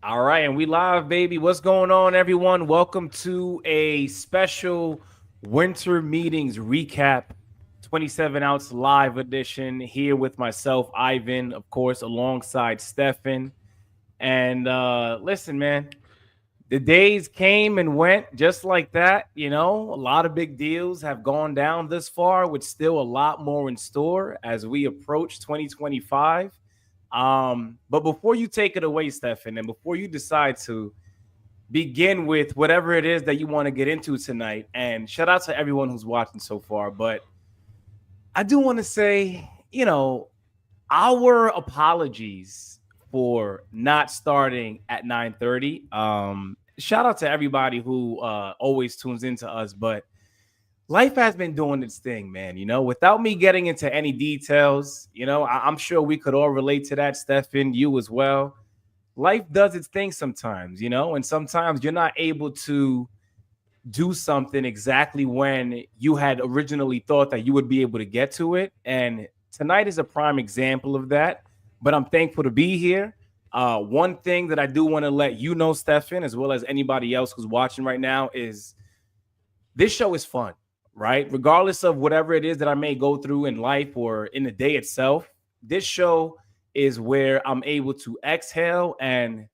All right, and we live, baby. What's going on, everyone? Welcome to a special winter meetings recap, 27-ounce live edition here with myself, Ivan, of course, alongside Stefan. And listen, man, the days came and went just like that. A lot of big deals have gone down this far, with still a lot more in store as we approach 2025. But before you take it away, Stefan, and before you decide to begin with whatever it is that you want to get into tonight, and shout out to everyone who's watching so far, but I do want to say, our apologies for not starting at 9:30. Shout out to everybody who always tunes into us, but life has been doing its thing, man. Without me getting into any details, I'm sure we could all relate to that, Stefan, you as well. Life does its thing sometimes, and sometimes you're not able to do something exactly when you had originally thought that you would be able to get to it. And tonight is a prime example of that. But I'm thankful to be here. One thing that I do want to let you know, Stefan, as well as anybody else who's watching right now, is this show is fun, right? Regardless of whatever it is that I may go through in life or in the day itself, this show is where I'm able to exhale and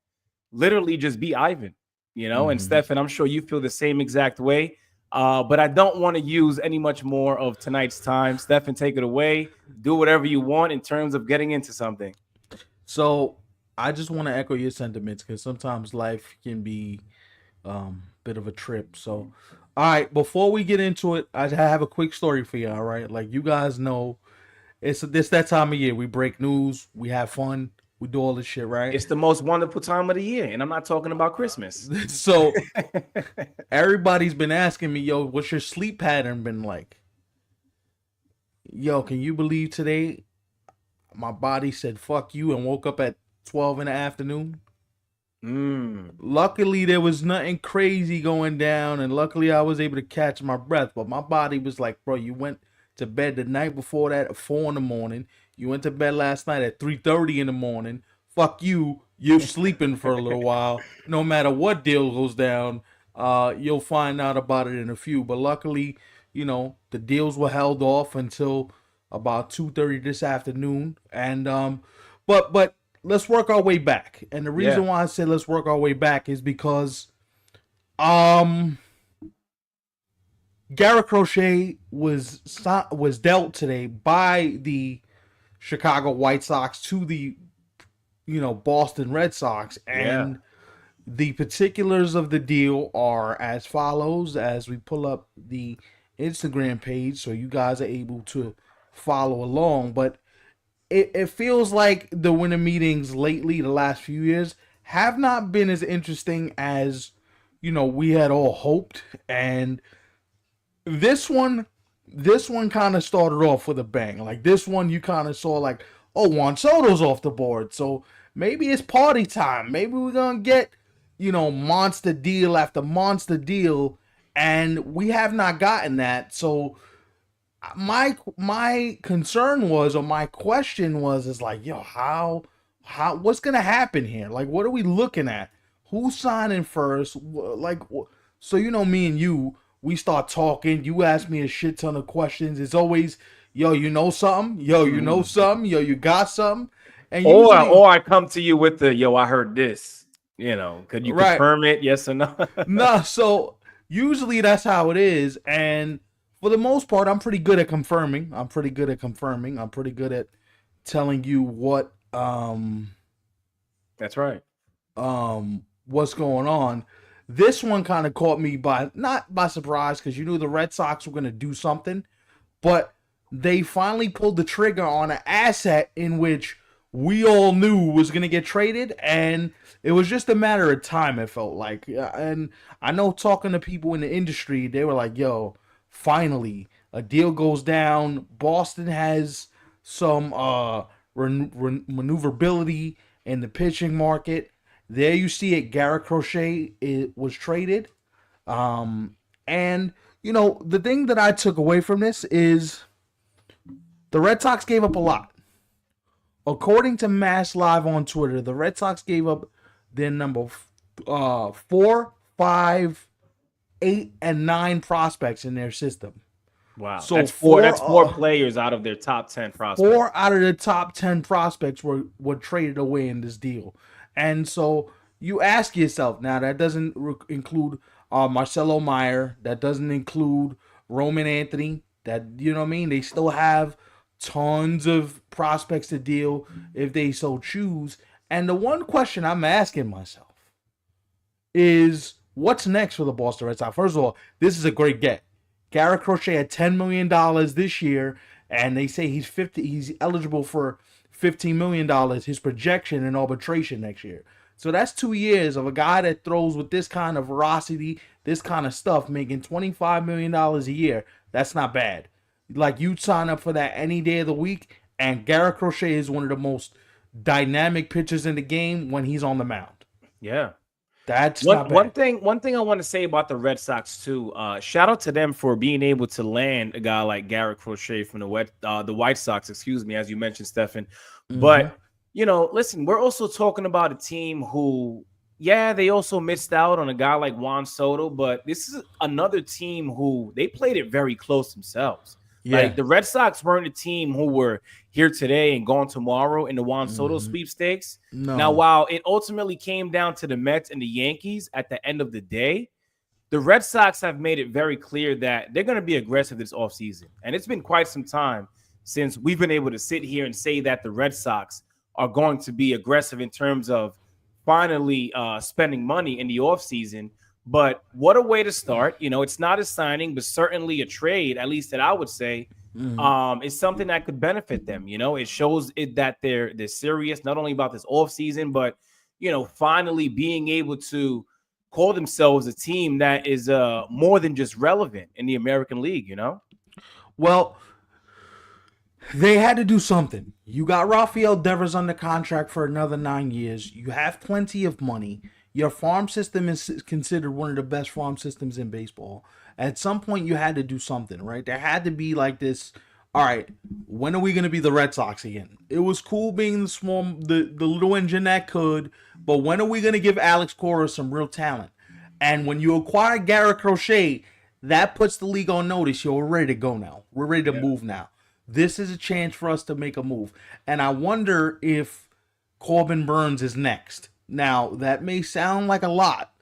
literally just be Ivan, And Mm-hmm. Stefan, I'm sure you feel the same exact way. But I don't want to use any much more of tonight's time. Stefan, take it away. Do whatever you want in terms of getting into something. So I just want to echo your sentiments because sometimes life can be bit of a trip. So, all right, before we get into it, I have a quick story for you. All right, like you guys know, it's this that time of year. We break news, we have fun, we do all this shit, right? It's the most wonderful time of the year, and I'm not talking about Christmas. So everybody's been asking me, yo, what's your sleep pattern been like? Yo, can you believe today my body said fuck you and woke up at 12 in the afternoon? Mm. Luckily, there was nothing crazy going down, and luckily, I was able to catch my breath. But my body was like, bro, you went to bed the night before that at 4 in the morning. You went to bed last night at 3:30 in the morning. Fuck you. You're sleeping for a little while. No matter what deal goes down, you'll find out about it in a few. But luckily, the deals were held off until about 2:30 this afternoon. And but let's work our way back. And the Yeah. reason why I said let's work our way back is because um Garrett Crochet was dealt today by the Chicago White Sox to the Boston Red Sox, Yeah. and the particulars of the deal are as follows as we pull up the Instagram page so you guys are able to follow along. But it feels like the winter meetings lately, the last few years, have not been as interesting as we had all hoped. And this one, this one kind of started off with a bang. Like this one, you kind of saw like, oh, Juan Soto's off the board, so maybe it's party time. Maybe we're gonna get monster deal after monster deal, and we have not gotten that. So my concern was, or my question was, is like, yo, how what's gonna happen here? Like, what are we looking at? Who's signing first? Like, so me and you, we start talking. You ask me a shit ton of questions. It's always, yo, you know something? Yo, you know something? Yo, you got something? And Or usually, or I come to you with the yo, I heard this. Could you right? confirm it? Yes or no? No, so usually that's how it is, and for the most part, I'm pretty good at confirming. I'm pretty good at confirming. I'm pretty good at telling you That's right. what's going on. This one kind of caught me by not by surprise because you knew the Red Sox were going to do something, but they finally pulled the trigger on an asset in which we all knew was going to get traded, and it was just a matter of time, it felt like. And I know, talking to people in the industry, they were like, yo, finally a deal goes down. Boston has some maneuverability in the pitching market. There you see it. Garrett Crochet was traded. And the thing that I took away from this is the Red Sox gave up a lot. According to Mass Live on Twitter, the Red Sox gave up They're number 4, 5, 8, and 9 prospects in their system. Wow, So that's four. four That's four players out of their top 10 prospects. 4 out of the top 10 prospects were traded away in this deal. And so you ask yourself, now that doesn't include Marcelo Meyer, that doesn't include Roman Anthony, that, you know what I mean? They still have tons of prospects to deal if they so choose. And the one question I'm asking myself is, what's next for the Boston Red Sox? First of all, this is a great get. Garrett Crochet had $10 million this year, and they say he's eligible for $15 million, his projection in arbitration next year. So that's 2 years of a guy that throws with this kind of veracity, this kind of stuff, making $25 million a year. That's not bad. Like, you'd sign up for that any day of the week, and Garrett Crochet is one of the most dynamic pitchers in the game when he's on the mound. Yeah. That's not bad. One thing I want to say about the Red Sox too. Shout out to them for being able to land a guy like Garrett Crochet from the White Sox. Excuse me, as you mentioned, Stefan. Mm-hmm. But listen, we're also talking about a team who, they also missed out on a guy like Juan Soto. But this is another team who they played it very close themselves. Yeah. Like, the Red Sox weren't a team who were here today and gone tomorrow in the Juan Soto sweepstakes. No. Now, while it ultimately came down to the Mets and the Yankees at the end of the day, the Red Sox have made it very clear that they're going to be aggressive this offseason. And it's been quite some time since we've been able to sit here and say that the Red Sox are going to be aggressive in terms of finally spending money in the offseason. But what a way to start. It's not a signing, but certainly a trade, at least that I would say, is something that could benefit them. It shows that they're serious, not only about this offseason, but, finally being able to call themselves a team that is more than just relevant in the American League, Well, they had to do something. You got Rafael Devers under contract for another 9 years. You have plenty of money. Your farm system is considered one of the best farm systems in baseball. At some point, you had to do something, right? There had to be like this, all right, when are we going to be the Red Sox again? It was cool being the little engine that could, but when are we going to give Alex Cora some real talent? And when you acquire Garrett Crochet, that puts the league on notice. We're ready to go now. We're ready to move now. This is a chance for us to make a move. And I wonder if Corbin Burnes is next. Now, that may sound like a lot,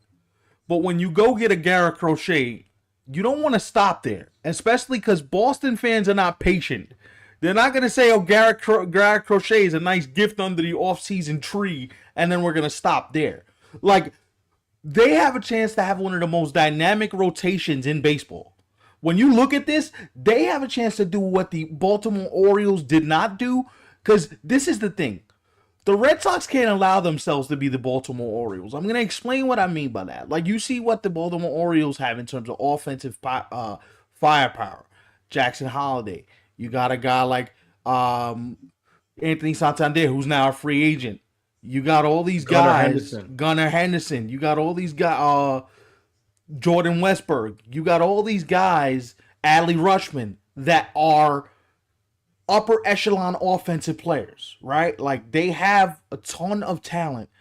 but when you go get a Garrett Crochet, you don't want to stop there, especially because Boston fans are not patient. They're not going to say, oh, Garrett Crochet is a nice gift under the offseason tree, and then we're going to stop there. Like, they have a chance to have one of the most dynamic rotations in baseball. When you look at this, they have a chance to do what the Baltimore Orioles did not do, because this is the thing. The Red Sox can't allow themselves to be the Baltimore Orioles. I'm going to explain what I mean by that. Like, you see what the Baltimore Orioles have in terms of offensive firepower. Jackson Holliday. You got a guy like Anthony Santander, who's now a free agent. You got all these guys. Gunnar Henderson. You got all these guys. Jordan Westberg. You got all these guys, Adley Rutschman, that are upper echelon offensive players, right? Like, they have a ton of talent.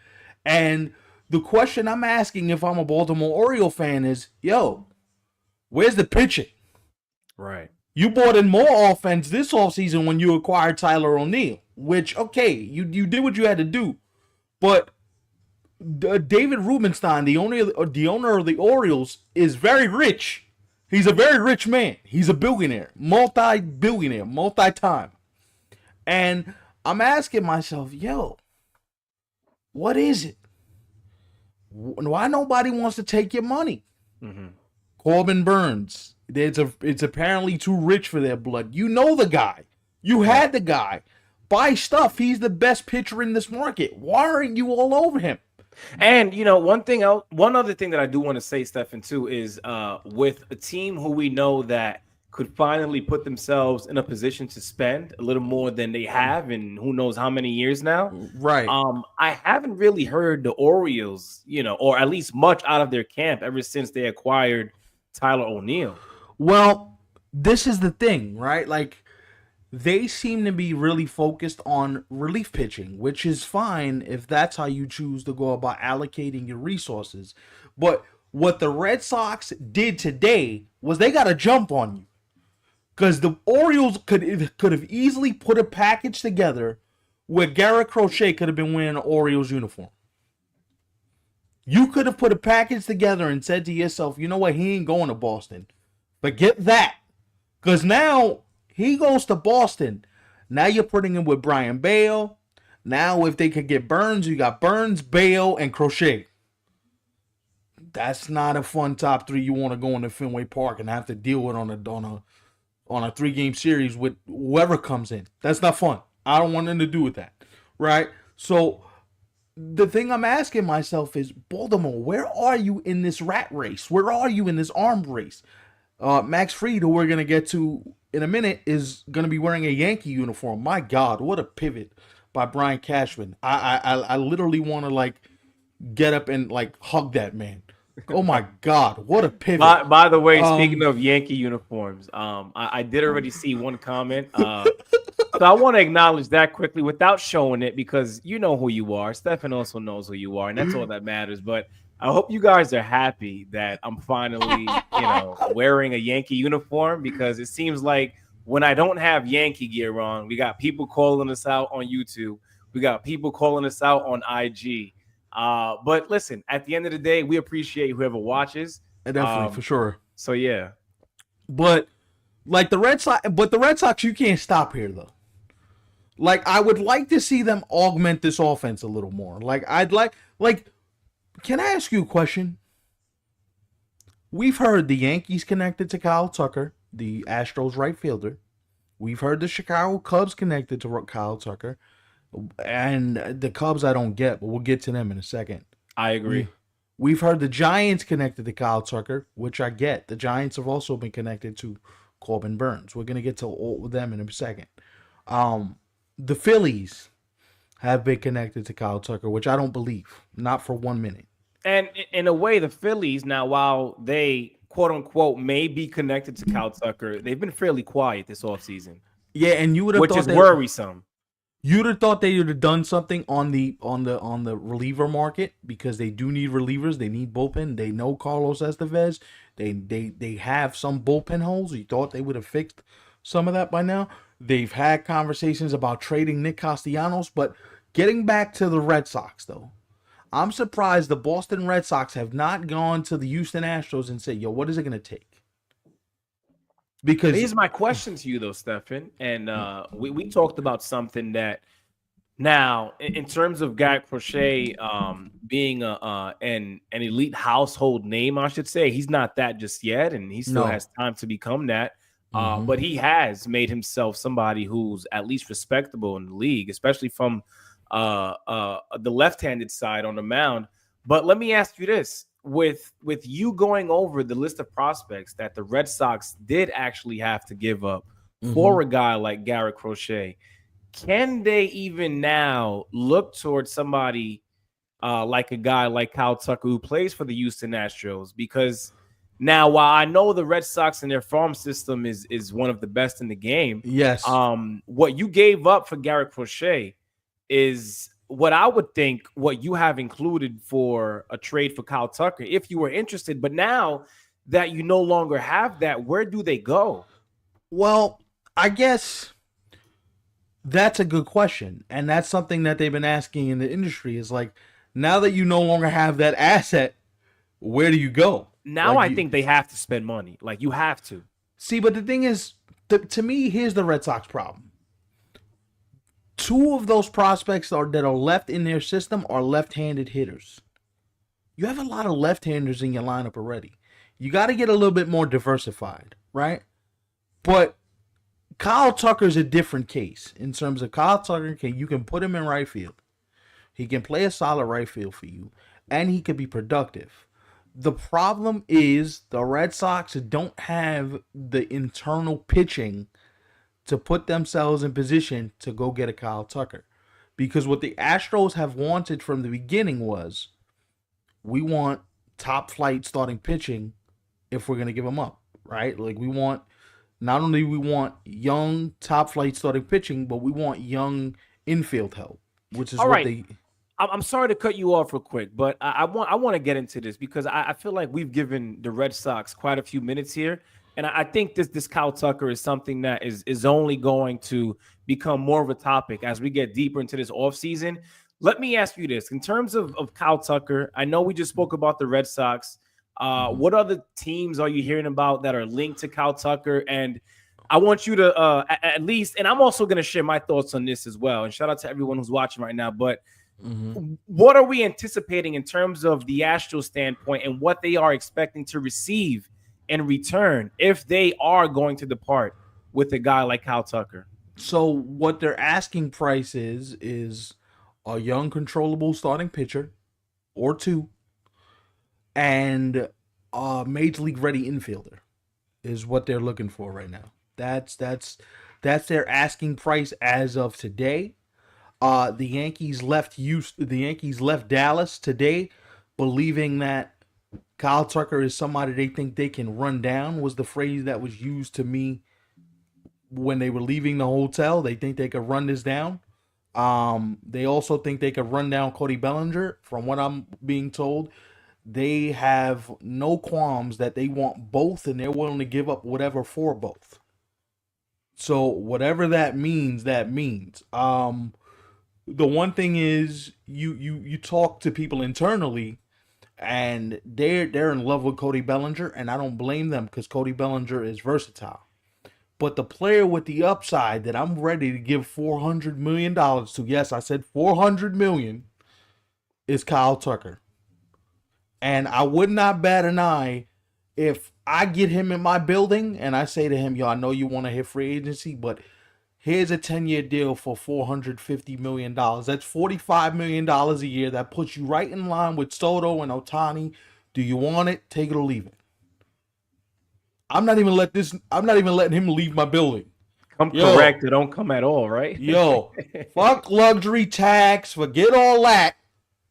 And the question I'm asking if I'm a Baltimore Oriole fan is, where's the pitching? Right. You brought in more offense this offseason when you acquired Tyler O'Neill, which, okay, you did what you had to do. But David Rubenstein, the owner of the Orioles, is very rich. He's a very rich man. He's a billionaire, multi-billionaire, multi-time. And I'm asking myself, what is it? Why nobody wants to take your money? Mm-hmm. Corbin Burnes. It's apparently too rich for their blood. You know the guy. You had the guy. Buy stuff. He's the best pitcher in this market. Why aren't you all over him? And, one other thing that I do want to say, Stefan, too, is with a team who we know that could finally put themselves in a position to spend a little more than they have in who knows how many years now. Right. I haven't really heard the Orioles, or at least much out of their camp ever since they acquired Tyler O'Neill. Well, this is the thing, right? Like, they seem to be really focused on relief pitching, which is fine if that's how you choose to go about allocating your resources. But what the Red Sox did today was they got a jump on you. Because the Orioles could have easily put a package together where Garrett Crochet could have been wearing an Orioles uniform. You could have put a package together and said to yourself, you know what, he ain't going to Boston. Forget that. Because now he goes to Boston. Now you're putting him with Brian Bale. Now if they could get Burns, you got Burns, Bale, and Crochet. That's not a fun top three you want to go into Fenway Park and have to deal with on a 3-game series with whoever comes in. That's not fun. I don't want nothing to do with that. Right? So the thing I'm asking myself is, Baltimore, where are you in this rat race? Where are you in this arms race? Max Fried, who we're going to get to in a minute, is going to be wearing a Yankee uniform. My God, what a pivot by Brian Cashman. I literally want to like get up and like hug that man. Oh my God, what a pivot. By the way, speaking of Yankee uniforms, I did already see one comment. So I want to acknowledge that quickly without showing it, because you know who you are. Stefan also knows who you are, and that's all that matters. But I hope you guys are happy that I'm finally, wearing a Yankee uniform, because it seems like when I don't have Yankee gear on, we got people calling us out on YouTube. We got people calling us out on IG. But listen, at the end of the day, we appreciate whoever watches. Definitely, for sure. So yeah. But like the Red Sox, you can't stop here though. Like, I would like to see them augment this offense a little more. Can I ask you a question? We've heard the Yankees connected to Kyle Tucker, the Astros right fielder. We've heard the Chicago Cubs connected to Kyle Tucker. And the Cubs I don't get, but we'll get to them in a second. I agree. We've heard the Giants connected to Kyle Tucker, which I get. The Giants have also been connected to Corbin Burns. We're going to get to all of them in a second. The Phillies have been connected to Kyle Tucker, which I don't believe. Not for 1 minute. And in a way, the Phillies, now, while they, quote unquote, may be connected to Kyle Tucker, they've been fairly quiet this offseason. Yeah, and you would have thought, which is worrisome. You'd have thought they would have done something on the reliever market, because they do need relievers. They need bullpen. They know Carlos Estevez. They have some bullpen holes. You thought they would have fixed some of that by now. They've had conversations about trading Nick Castellanos, but getting back to the Red Sox though, I'm surprised the Boston Red Sox have not gone to the Houston Astros and said, "Yo, what is it going to take?" Because here's my question to you though, Stefan, and we talked about something that now in terms of Garrett Crochet being an elite household name, I should say, he's not that just yet, and he still has time to become that. But he has made himself somebody who's at least respectable in the league, especially from the left-handed side on the mound. But let me ask you this. With you going over the list of prospects that the Red Sox did actually have to give up for a guy like Garrett Crochet, can they even now look towards somebody like a guy like Kyle Tucker, who plays for the Houston Astros? Because now, while I know the Red Sox and their farm system is one of the best in the game, yes, what you gave up for Garrett Crochet is what I would think what you have included for a trade for Kyle Tucker, if you were interested. But now that you no longer have that, where do they go? Well, I guess that's a good question. And that's something that they've been asking in the industry, is like, now that you no longer have that asset, where do you go? Now I think they have to spend money. Like, you have to. See, but the thing is, to me, here's the Red Sox problem. Two of those prospects that are left in their system are left-handed hitters. You have a lot of left-handers in your lineup already. You got to get a little bit more diversified, right? But Kyle Tucker's a different case in terms of Kyle Tucker. You can put him in right field. He can play a solid right field for you, and he can be productive. The problem is the Red Sox don't have the internal pitching to put themselves in position to go get a Kyle Tucker. Because what the Astros have wanted from the beginning was, we want top flight starting pitching if we're going to give them up, right? Like, we want Not only we want young top flight starting pitching, but we want young infield help, which is All what right. they. I'm sorry to cut you off real quick, but I want to get into this because I feel like we've given the Red Sox quite a few minutes here, and I think this Kyle Tucker is something that is only going to become more of a topic as we get deeper into this offseason. Let me ask you this: in terms of Kyle Tucker, I know we just spoke about the Red Sox. Mhm. What other teams are you hearing about that are linked to Kyle Tucker? And I want you to at least, and I'm also going to share my thoughts on this as well. And shout out to everyone who's watching right now, but Mhm. what are we anticipating in terms of the Astros standpoint and what they are expecting to receive in return if they are going to depart with a guy like Kyle Tucker? So what their asking price is a young controllable starting pitcher or two, and a major league ready infielder is what they're looking for right now. That's their asking price as of today. The Yankees left the Yankees left Dallas today, believing that Kyle Tucker is somebody they think they can run down. Was the phrase that was used to me when they were leaving the hotel. They think they could run this down. They also think they could run down Cody Bellinger. From what I'm being told, they have no qualms that they want both, and they're willing to give up whatever for both. So whatever that means, that means. The one thing is you talk to people internally, and they're in love with Cody Bellinger, and I don't blame them because Cody Bellinger is versatile. But the player with the upside that I'm ready to give $400 million to, yes, I said 400 million, is Kyle Tucker. And I would not bat an eye if I get him in my building and I say to him, yo, I know you want to hit free agency, but here's a 10-year deal for $450 million. That's $45 million a year. That puts you right in line with Soto and Otani. Do you want it? Take it or leave it. I'm not even letting him leave my building. Come Yo, correct or don't come at all, right? yo, fuck luxury tax, forget all that.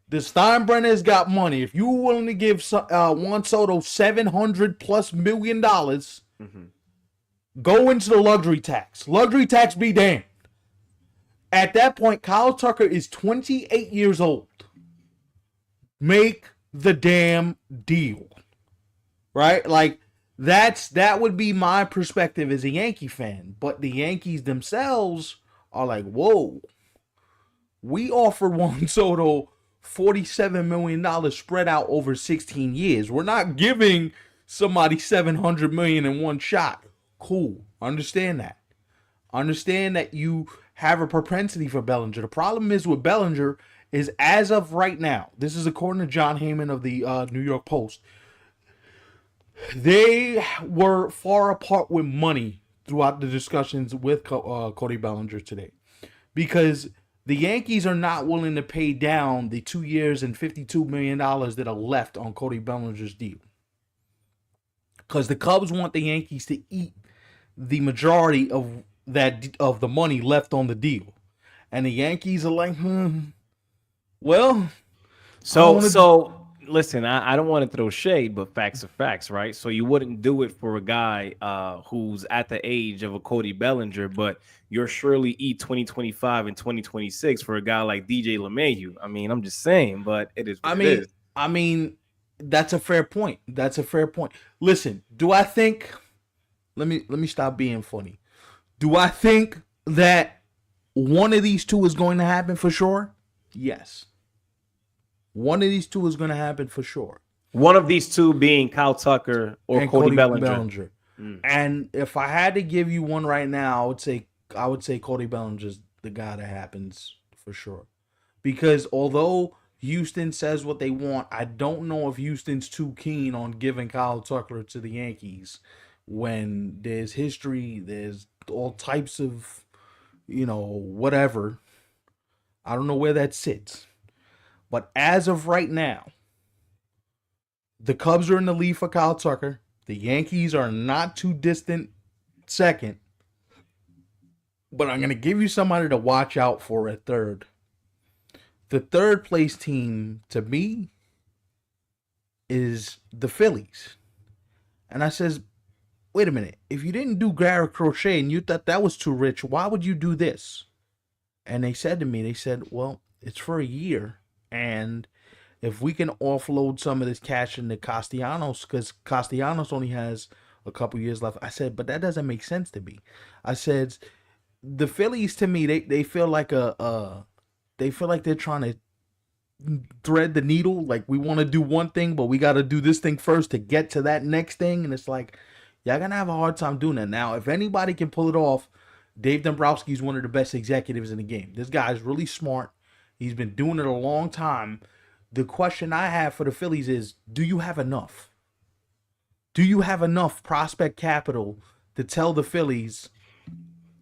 The Steinbrenner's got money. If you were willing to give Juan Soto $700+ million, Mhm. go into the luxury tax. Luxury tax be damned. At that point, Kyle Tucker is 28 years old. Make the damn deal. Right? Like that would be my perspective as a Yankee fan. But the Yankees themselves are like, whoa, we offered Juan Soto $47 million spread out over 16 years. We're not giving somebody $700 million in one shot. Cool. Understand that. Understand that you have a propensity for Bellinger. The problem is with Bellinger is as of right now, this is according to John Heyman of the New York Post, they were far apart with money throughout the discussions with Cody Bellinger today, because the Yankees are not willing to pay down the 2 years and $52 million that are left on Cody Bellinger's deal, because the Cubs want the Yankees to eat the majority of the money left on the deal, and the Yankees are like, well, I don't So, want to. so listen, I don't want to throw shade, but facts are facts, right? So you wouldn't do it for a guy who's at the age of a Cody Bellinger, but you're surely eat 2025 and 2026 for a guy like DJ LeMahieu. I mean, I'm just saying, but it is what I it mean, is. I mean, that's a fair point. That's a fair point. Listen, do I think? Let me stop being funny. Do I think that one of these two is going to happen for sure? Yes. One of these two is going to happen for sure. One of these two being Kyle Tucker or And Cody Cody Bellinger. Bellinger. Mm. And if I had to give you one right now, I would say Cody Bellinger's the guy that happens for sure. Because although Houston says what they want, I don't know if Houston's too keen on giving Kyle Tucker to the Yankees when there's history, there's all types of, whatever. I don't know where that sits. But as of right now, the Cubs are in the lead for Kyle Tucker. The Yankees are not too distant second. But I'm going to give you somebody to watch out for at third. The third place team to me is the Phillies. And I says, wait a minute. If you didn't do Garrett Crochet and you thought that was too rich, why would you do this? And they said to me, they said, well, it's for a year. And if we can offload some of this cash into Castellanos, because Castellanos only has a couple years left. I said, but that doesn't make sense to me. I said, the Phillies to me, they feel like they feel like they're trying to thread the needle. Like we want to do one thing, but we got to do this thing first to get to that next thing. And it's like, y'all gonna have a hard time doing that. Now, if anybody can pull it off, Dave Dombrowski is one of the best executives in the game. This guy is really smart. He's been doing it a long time. The question I have for the Phillies is, do you have enough? Do you have enough prospect capital to tell the Phillies,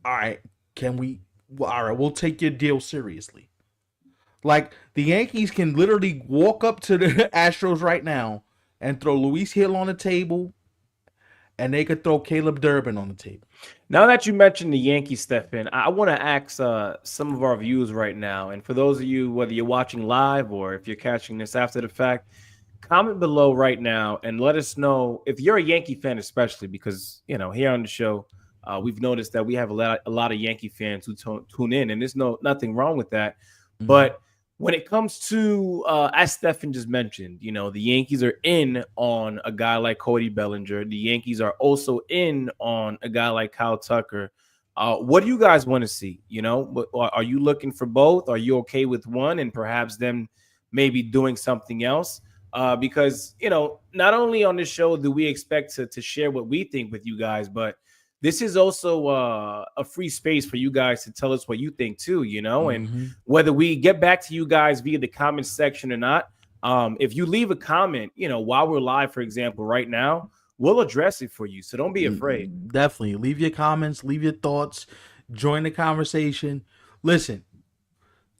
all right, all right, we'll take your deal seriously? Like, the Yankees can literally walk up to the Astros right now and throw Luis Hill on the table, and they could throw Caleb Durbin on the table. Now that you mentioned the Yankees, Stefan, I want to ask some of our viewers right now, and for those of you, whether you're watching live or if you're catching this after the fact, comment below right now and let us know if you're a Yankee fan, especially because, you know, here on the show, we've noticed that we have a lot of Yankee fans who tune in, and there's nothing wrong with that. Mm-hmm. But when it comes to, as Stefan just mentioned, you know, the Yankees are in on a guy like Cody Bellinger. The Yankees are also in on a guy like Kyle Tucker. What do you guys want to see? You know, are you looking for both? Are you okay with one and perhaps them maybe doing something else? Because, you know, not only on this show do we expect to share what we think with you guys, but this is also a free space for you guys to tell us what you think too, you know, and whether we get back to you guys via the comment section or not. If you leave a comment, you know, while we're live, for example, right now, we'll address it for you. So don't be afraid. Definitely leave your comments, leave your thoughts, join the conversation. Listen,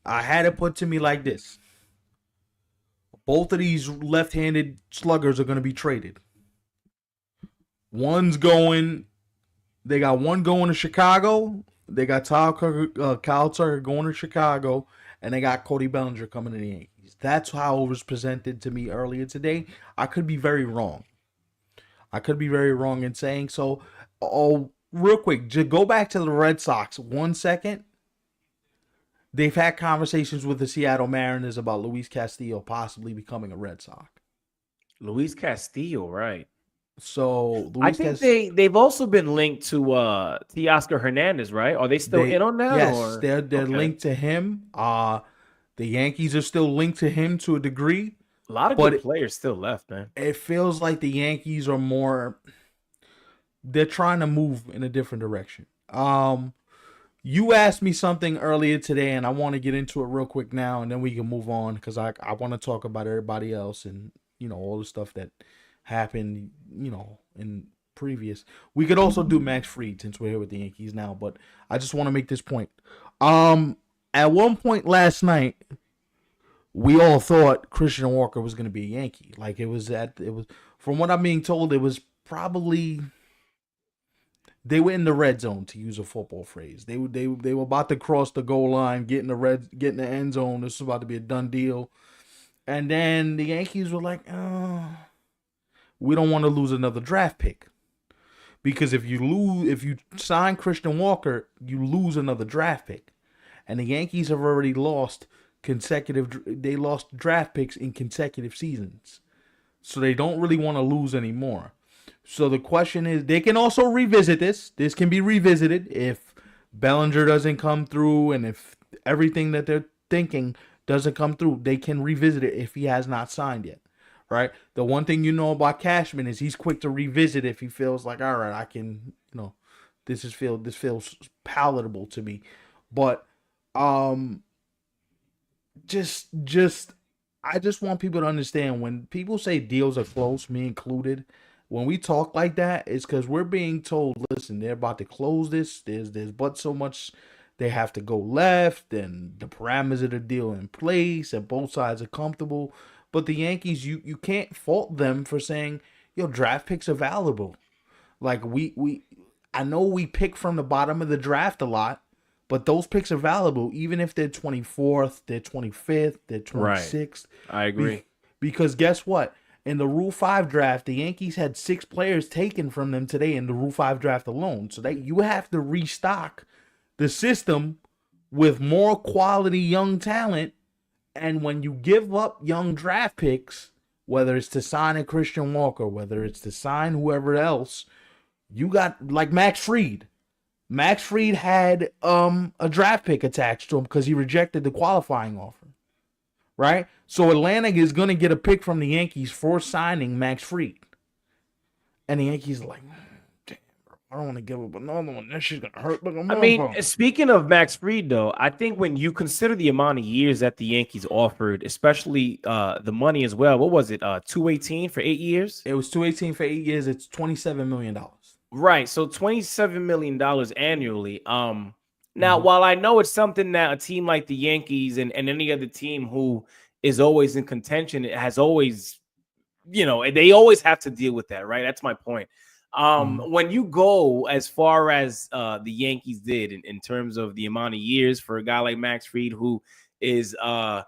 I had it put to me like this. Both of these left-handed sluggers are going to be traded. They got one going to Chicago. They got Kyle Tucker going to Chicago. And they got Cody Bellinger coming to the Yankees. That's how it was presented to me earlier today. I could be very wrong. In saying so. Oh, real quick, just go back to the Red Sox 1 second. They've had conversations with the Seattle Mariners about Luis Castillo possibly becoming a Red Sox. Luis Castillo, right. So I think they've also been linked to Teoscar Hernandez, right? Are they still in on that? Yes, or? they're okay. Linked to him. The Yankees are still linked to him to a degree. A lot of good players still left, man. It feels like the Yankees are more. They're trying to move in a different direction. You asked me something earlier today, and I want to get into it real quick now, and then we can move on because I want to talk about everybody else and, you know, all the stuff that happened, you know, in previous. We could also do Max Fried since we're here with the Yankees now, but I just want to make this point. At one point last night, we all thought Christian Walker was going to be a Yankee. Like it was from what I'm being told, it was probably. They were in the red zone, to use a football phrase. They were about to cross the goal line, get in the end zone. This was about to be a done deal. And then the Yankees were like, oh, we don't want to lose another draft pick. Because if you sign Christian Walker, you lose another draft pick. And the Yankees have already lost draft picks in consecutive seasons. So they don't really want to lose anymore. So the question is, they can also revisit this. This can be revisited if Bellinger doesn't come through and if everything that they're thinking doesn't come through. They can revisit it if he has not signed yet, right? The one thing you know about Cashman is he's quick to revisit if he feels like, all right, I can, you know, this feels palatable to me. But just I just want people to understand when people say deals are close, me included. When we talk like that, it's because we're being told, listen, they're about to close this. There's but so much they have to go left, and the parameters of the deal in place, and both sides are comfortable. But the Yankees, you can't fault them for saying, yo, draft picks are valuable. Like I know we pick from the bottom of the draft a lot, but those picks are valuable, even if they're 24th, they're 25th, they're 26th. Right. I agree. Because guess what? In the Rule 5 draft, the Yankees had 6 players taken from them today in the Rule 5 draft alone. So that you have to restock the system with more quality young talent. And when you give up young draft picks, whether it's to sign a Christian Walker, whether it's to sign whoever else, you got like Max Fried. Max Fried had a draft pick attached to him because he rejected the qualifying offer. Right? So Atlanta is going to get a pick from the Yankees for signing Max Fried. And the Yankees are like, damn, bro, I don't want to give up another one. That shit's going to hurt. Look, I mean, speaking of Max Fried, though, I think when you consider the amount of years that the Yankees offered, especially the money as well, what was it? 218 for 8 years? It was 218 for 8 years. It's $27 million. Right. So $27 million annually. Now, while I know it's something that a team like the Yankees and any other team who is always in contention, it has always, they always have to deal with that, right? That's my point. When you go as far as the Yankees did in terms of the amount of years for a guy like Max Fried, who is, I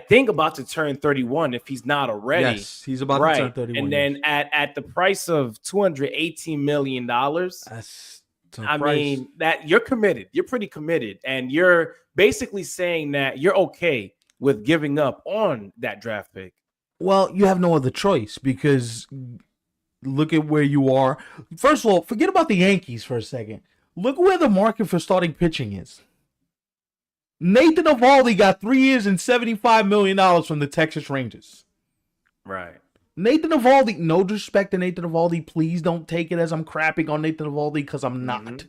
think, about to turn 31 if he's not already. Yes, he's about to turn 31. And then at the price of $218 million, I mean, that you're committed. You're pretty committed. And you're basically saying that you're okay with giving up on that draft pick. Well, you have no other choice because look at where you are. First of all, forget about the Yankees for a second. Look where the market for starting pitching is. Nathan Eovaldi got 3 years and $75 million from the Texas Rangers. Right. Nathan Eovaldi, no disrespect to Nathan Eovaldi. Please don't take it as I'm crapping on Nathan Eovaldi because I'm not.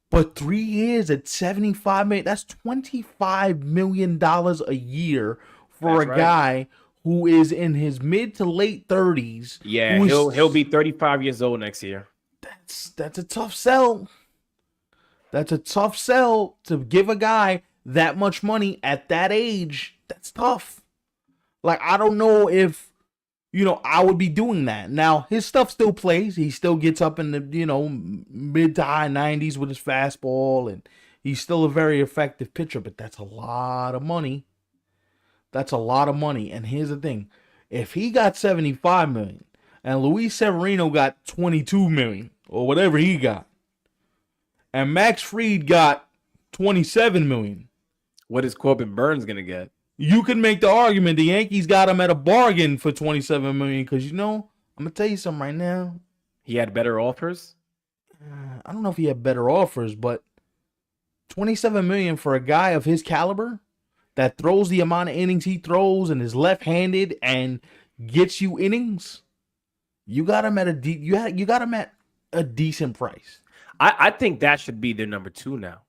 But 3 years at $75 million, that's $25 million a year for a guy who is in his mid to late 30s. Yeah, he'll be 35 years old next year. That's a tough sell. That's a tough sell to give a guy that much money at that age. That's tough. Like, I don't know if, I would be doing that. Now, his stuff still plays. He still gets up in the, mid to high 90s with his fastball, and he's still a very effective pitcher, but that's a lot of money. That's a lot of money. And here's the thing. If he got $75 million and Luis Severino got $22 million or whatever he got, and Max Fried got $27 million, what is Corbin Burns going to get? You can make the argument the Yankees got him at a bargain for $27 million because, I'm going to tell you something right now. He had better offers? I don't know if he had better offers, but $27 million for a guy of his caliber that throws the amount of innings he throws and is left-handed and gets you innings, you got him at you got him at a decent price. I think that should be their number 2 now.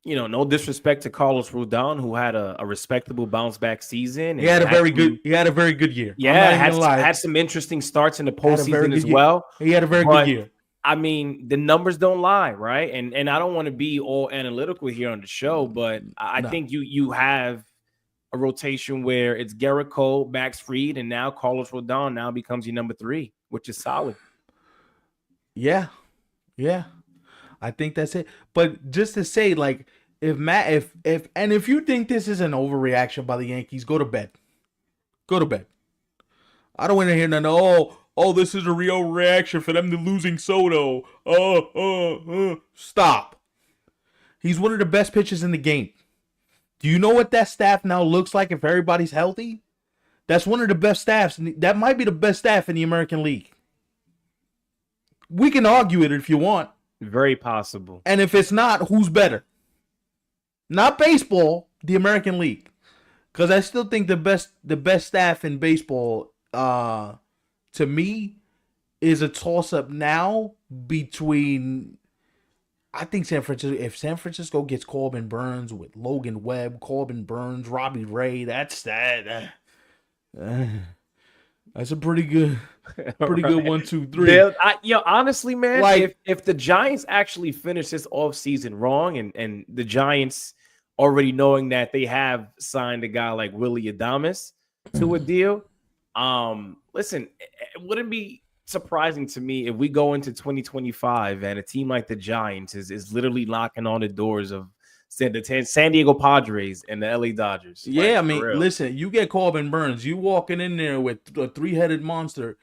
No disrespect to Carlos Rodon, who had a respectable bounce back season. He had a very good year. Yeah, had some interesting starts in the postseason as well. He had a very good year. I mean, the numbers don't lie, right? And I don't want to be all analytical here on the show, but I think you have a rotation where it's Gerrit Cole, Max Fried, and now Carlos Rodon now becomes your number 3, which is solid. Yeah. I think that's it. But just to say, like, if you think this is an overreaction by the Yankees, go to bed. Go to bed. I don't want to hear none. Oh, this is a real reaction for them to losing Soto. Stop. He's one of the best pitchers in the game. Do you know what that staff now looks like if everybody's healthy? That's one of the best staffs. That might be the best staff in the American League. We can argue it if you want. Very possible. And if it's not, who's better? Not baseball, the American League. Because I still think the best staff in baseball, to me, is a toss-up now between, I think San Francisco. If San Francisco gets Corbin Burns with Logan Webb, Corbin Burns, Robbie Ray, that's that. That's a pretty good 1, 2, 3. Honestly, man, like, if the Giants actually finish this offseason wrong and the Giants already knowing that they have signed a guy like Willy Adames to a deal, listen, it wouldn't be surprising to me if we go into 2025 and a team like the Giants is literally knocking on the doors of San Diego Padres and the LA Dodgers. Yeah, Like, I for mean, real. listen, you get Corbin Burns, you walking in there with a three-headed monster.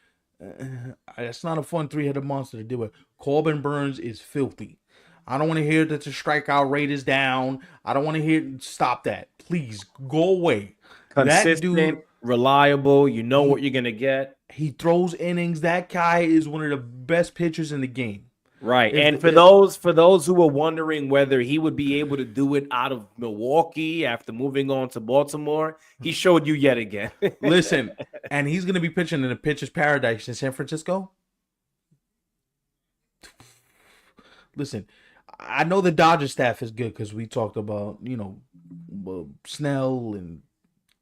That's not a fun three-headed monster to deal with. Corbin Burns is filthy. I don't want to hear that the strikeout rate is down. I don't want to hear. Stop that, please. Go away. That dude, Consistent, reliable. You know he what you're gonna get. he throws innings. That guy is one of the best pitchers in the game. Right. If And for those who were wondering whether he would be able to do it out of Milwaukee after moving on to Baltimore, he showed you yet again. listen, and he's gonna be pitching in the pitcher's paradise in San Francisco. Listen, I know the Dodgers staff is good because we talked about Snell and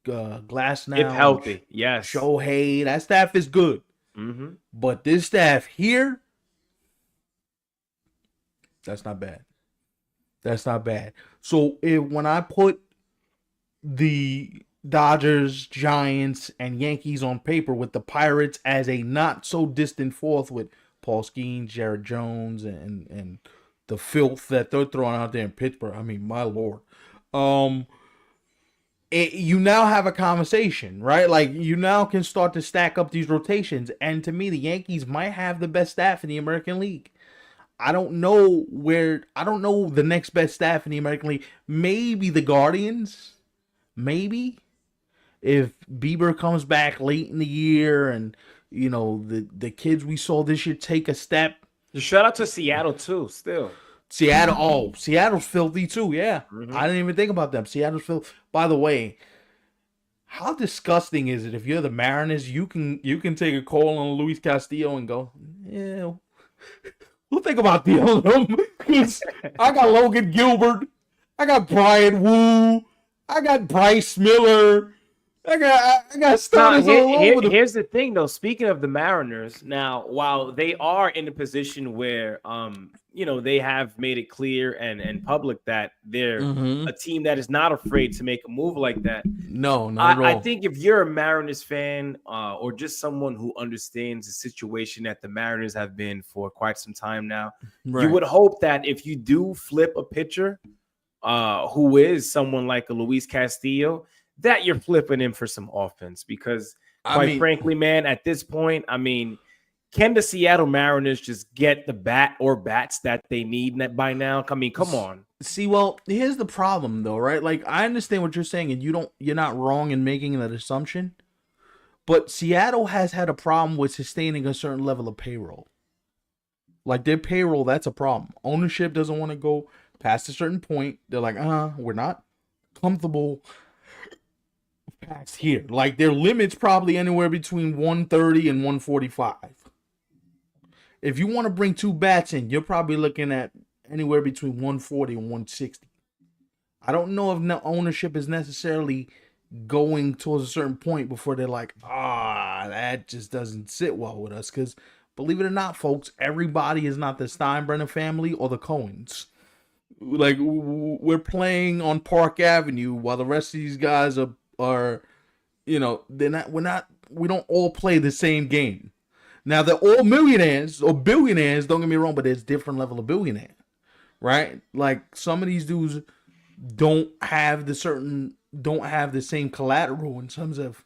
Glasnow, If healthy, yes. Shohei. That staff is good, but this staff here, that's not bad. That's not bad. So when I put the Dodgers, Giants, and Yankees on paper with the Pirates as a not so distant fourth with Paul Skeens, Jared Jones, and the filth that they're throwing out there in Pittsburgh. I mean, my lord. You now have a conversation, right? Like, you now can start to stack up these rotations. And to me, the Yankees might have the best staff in the American League. I don't know the next best staff in the American League. Maybe the Guardians. Maybe. If Bieber comes back late in the year and, the kids we saw this year take a step. Shout out to Seattle, too, still. Seattle's filthy, too, yeah. I didn't even think about them. Seattle's filthy. By the way, how disgusting is it if you're the Mariners, you can take a call on Luis Castillo and go, yeah, we'll think about dealing him. I got Logan Gilbert. I got Brian Wu. I got Bryce Miller. I got starters all over. Here's the thing, though. Speaking of the Mariners, now while they are in a position where they have made it clear and public that they're a team that is not afraid to make a move like that. No, not at all. I think if you're a Mariners fan or just someone who understands the situation that the Mariners have been for quite some time now, you would hope that if you do flip a pitcher who is someone like a Luis Castillo, that you're flipping him for some offense because, quite frankly, man, at this point, can the Seattle Mariners just get the bat or bats that they need by now? I mean, come on. See, well, here's the problem, though, right? Like, I understand what you're saying, and you're not wrong in making that assumption. But Seattle has had a problem with sustaining a certain level of payroll. Like, their payroll, that's a problem. Ownership doesn't want to go past a certain point. They're like, we're not comfortable past here. Like, their limit's probably anywhere between 130 and 145. If you want to bring two bats in, you're probably looking at anywhere between 140 and 160. I don't know if ownership is necessarily going towards a certain point before they're like, that just doesn't sit well with us. Because believe it or not, folks, everybody is not the Steinbrenner family or the Coens. Like, we're playing on Park Avenue while the rest of these guys are we don't all play the same game. Now, they're all millionaires or billionaires, don't get me wrong, but there's different level of billionaire, right? Like, some of these dudes don't have the same collateral in terms of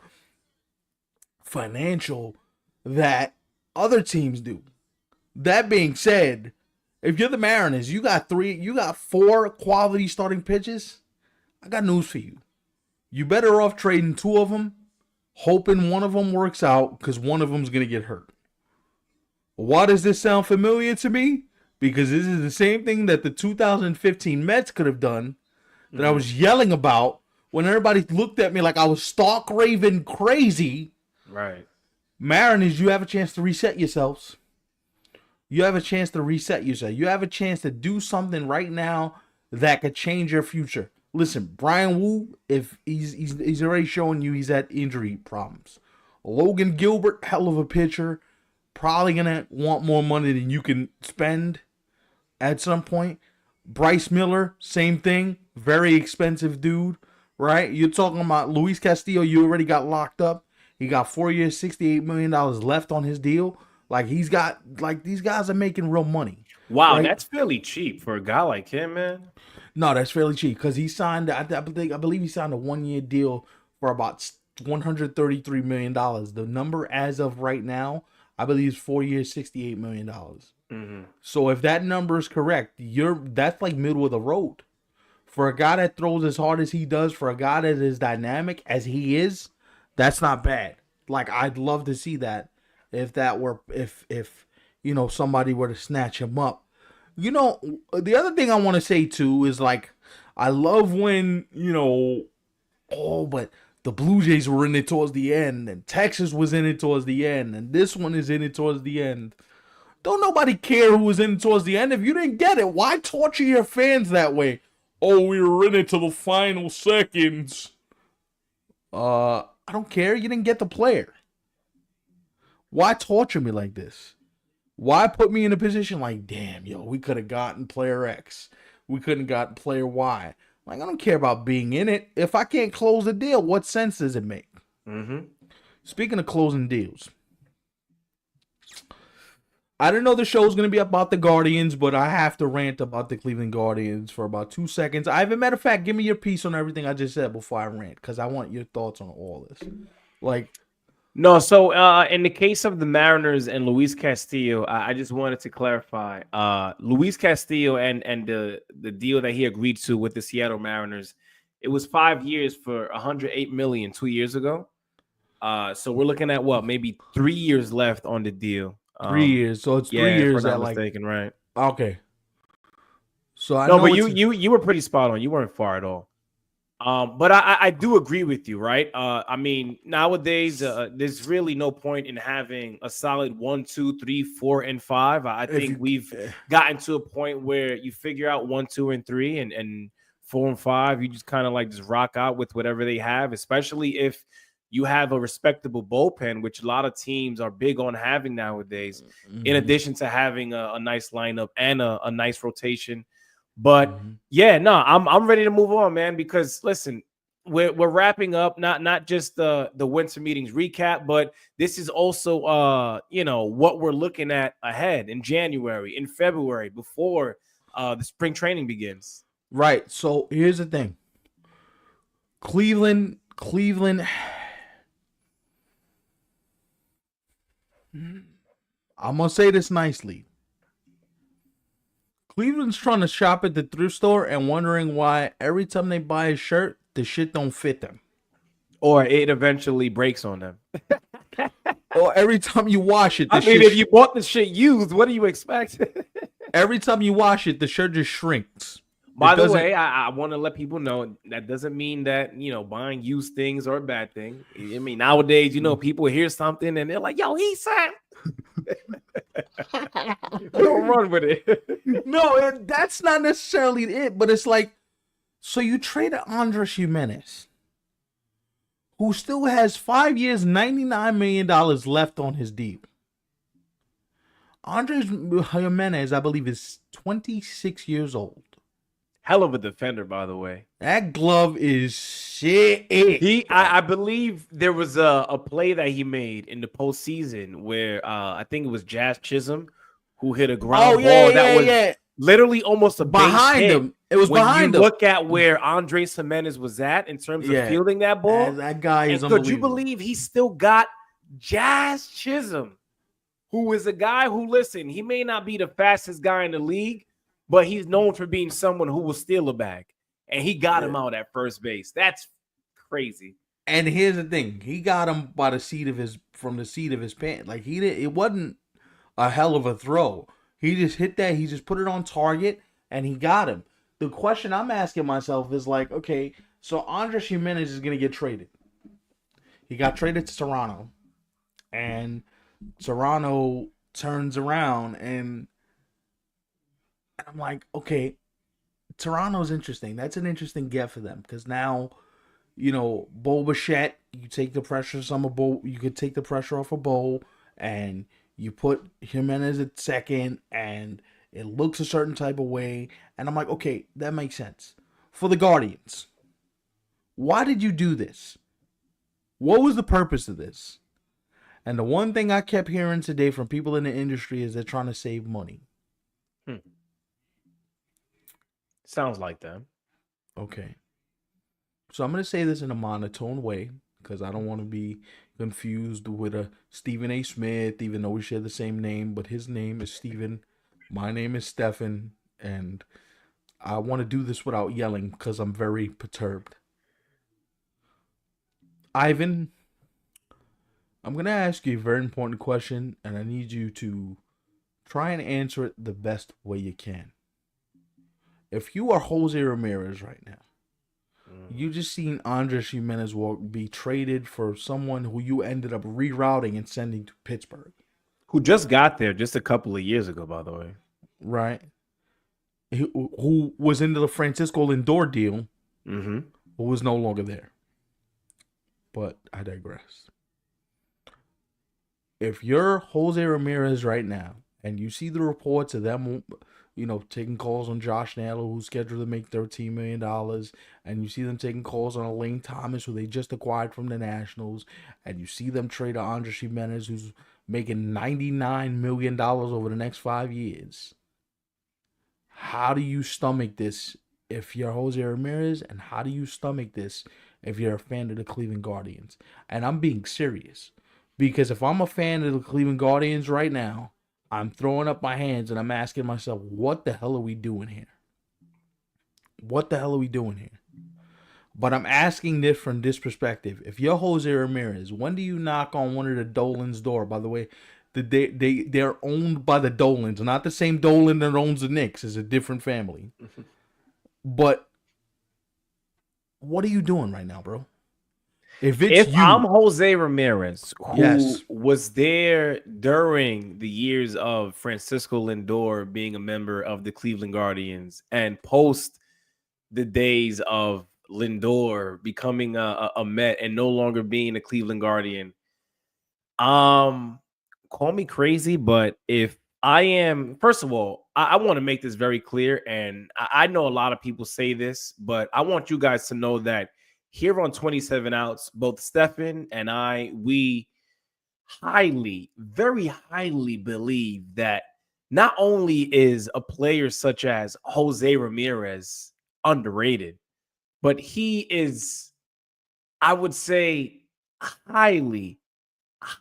financial that other teams do. That being said, if you're the Mariners, you got 4 quality starting pitches, I got news for you. You better off trading 2 of them, hoping one of them works out because one of them's going to get hurt. Why does this sound familiar to me? Because this is the same thing that the 2015 Mets could have done that I was yelling about when everybody looked at me like I was stark raving crazy. Right. Mariners, you have a chance to reset yourselves. You have a chance to reset yourself. You have a chance to do something right now that could change your future. Listen, Brian Wu, if he's already showing you he's had injury problems. Logan Gilbert, hell of a pitcher. Probably going to want more money than you can spend at some point. Bryce Miller, same thing. Very expensive dude, right? You're talking about Luis Castillo, you already got locked up. He got 4 years, $68 million left on his deal. Like, these guys are making real money. Wow, right? that's fairly cheap for a guy like him, man. No, that's fairly cheap because he signed. I believe he signed a 1 year deal for about $133 million. The number as of right now, I believe, is 4 years, $68 million. Hmm. So if that number is correct, that's like middle of the road for a guy that throws as hard as he does. For a guy that is dynamic as he is, that's not bad. Like I'd love to see that if that were if somebody were to snatch him up. The other thing I want to say too is like I love when but the Blue Jays were in it towards the end, and Texas was in it towards the end, and this one is in it towards the end. Don't nobody care who was in it towards the end. If you didn't get it, why torture your fans that way? Oh, we were in it to the final seconds. I don't care. You didn't get the player. Why torture me like this? Why put me in a position like, damn, yo, we could have gotten player X. We couldn't have gotten player Y. Like, I don't care about being in it. If I can't close the deal, what sense does it make? Hmm. Speaking of closing deals, I didn't know the show was going to be about the Guardians, but I have to rant about the Cleveland Guardians for about 2 seconds. As a matter of fact, give me your piece on everything I just said before I rant, because I want your thoughts on all this. Like, No, so in the case of the Mariners and Luis Castillo, I just wanted to clarify. Luis Castillo and the deal that he agreed to with the Seattle Mariners, it was 5 years for $108 million 2 years ago. So we're looking at what, maybe 3 years left on the deal. 3 years. So it's 3 Yeah, if we're years not at like, mistaken, right? okay. So I No, know but it's you were pretty spot on. You weren't far at all. But I do agree with you, right? I mean, nowadays there's really no point in having a solid 1, 2, 3, 4, and 5. I if think you we've gotten to a point where you figure out 1, 2, and 3, and 4 and 5. You just kind of like just rock out with whatever they have, especially if you have a respectable bullpen, which a lot of teams are big on having nowadays. In Mhm, addition to having a nice lineup and a nice rotation. But mhm. yeah, no, I'm ready to move on, man. Because listen, we're wrapping up not just the winter meetings recap, but this is also what we're looking at ahead in January, in February, before the spring training begins. Right. So here's the thing. Cleveland. I'm gonna say this nicely. Cleveland's trying to shop at the thrift store and wondering why every time they buy a shirt, the shit don't fit them. Or it eventually breaks on them. Or every time you wash it, I mean, if you bought the shit used, what do you expect? every time you wash it, the shirt just shrinks. By It the doesn't. way, I want to let people know that doesn't mean that buying used things are a bad thing. I mean, nowadays, people hear something and they're like, "Yo, he said." Don't run with it. No, that's not necessarily it, but it's like, so you traded Andres Jimenez, who still has 5 years, $99 million left on his deal. Andres Jimenez, I believe, is 26 years old. Hell of a defender, by the way. That glove is shit. I believe there was a play that he made in the postseason where I think it was Jazz Chisholm who hit a ground ball that was literally almost a behind base hit. him. It was When behind you him. look at where Andres Jimenez was at in terms of fielding that ball, that guy is and could you unbelievable. believe he still got Jazz Chisholm, who is a guy who, listen, he may not be the fastest guy in the league, but he's known for being someone who will steal a bag. And he got him out at first base. That's crazy. And here's the thing: he got him by the seat of his pants. Like it wasn't a hell of a throw. He just hit that. He just put it on target, and he got him. The question I'm asking myself is like, okay, so Andres Jimenez is gonna get traded. He got traded to Toronto, and Toronto turns around, and I'm like, okay, Toronto's interesting. That's an interesting get for them because now, Bo Bichette, you take the pressure you could take the pressure off of Bo, and you put Jimenez at second, and it looks a certain type of way. And I'm like, okay, that makes sense. For the Guardians, why did you do this? What was the purpose of this? And the one thing I kept hearing today from people in the industry is they're trying to save money. Hmm. Sounds like that. Okay. So I'm going to say this in a monotone way because I don't want to be confused with a Stephen A. Smith, even though we share the same name, but his name is Stephen. My name is Stefan. And I want to do this without yelling because I'm very perturbed. Ivan, I'm going to ask you a very important question, and I need you to try and answer it the best way you can. If you are Jose Ramirez right now, you just seen Andres Jimenez be traded for someone who you ended up rerouting and sending to Pittsburgh. Who just got there just a couple of years ago, by the way. Right. Who was into the Francisco Lindor deal, Mm-hmm. who was no longer there. But I digress. If you're Jose Ramirez right now and you see the reports of them, taking calls on Josh Naylor, who's scheduled to make $13 million, and you see them taking calls on Elaine Thomas, who they just acquired from the Nationals, and you see them trade Andres Jimenez, who's making $99 million over the next 5 years. How do you stomach this if you're Jose Ramirez, and how do you stomach this if you're a fan of the Cleveland Guardians? And I'm being serious. Because if I'm a fan of the Cleveland Guardians right now, I'm throwing up my hands and I'm asking myself, what the hell are we doing here? What the hell are we doing here? But I'm asking this from this perspective. If you're Jose Ramirez, when do you knock on one of the Dolan's door? By the way, they're owned by the Dolans, not the same Dolan that owns the Knicks. It's a different family. But what are you doing right now, bro? If I'm Jose Ramirez, who was there during the years of Francisco Lindor being a member of the Cleveland Guardians and post the days of Lindor becoming a Met and no longer being a Cleveland Guardian, call me crazy, but if I am, first of all, I want to make this very clear, and I know a lot of people say this, but I want you guys to know that here on 27 Outs, both Stefan and I, we very highly believe that not only is a player such as Jose Ramirez underrated, but he is, I would say, highly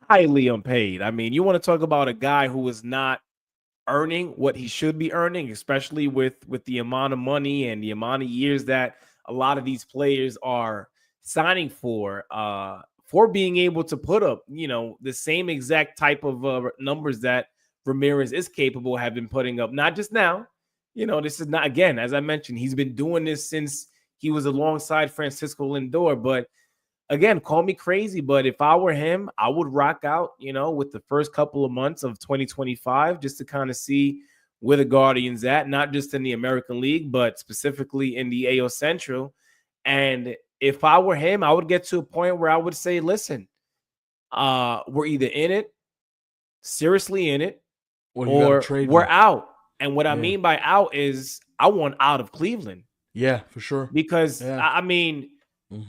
unpaid. I mean, you want to talk about a guy who is not earning what he should be earning, especially with the amount of money and the amount of years that a lot of these players are signing for being able to put up, the same exact type of numbers that Ramirez is capable of have been putting up, not just now. This is not, again, as I mentioned, he's been doing this since he was alongside Francisco Lindor. But again, call me crazy, but if I were him, I would rock out, with the first couple of months of 2025 just to kind of see where the Guardians at, not just in the American League, but specifically in the AL Central. And if I were him, I would get to a point where I would say, listen, we're either in it, seriously in it, or we're out. And what I mean by out is I want out of Cleveland. Yeah, for sure. Because, I mean,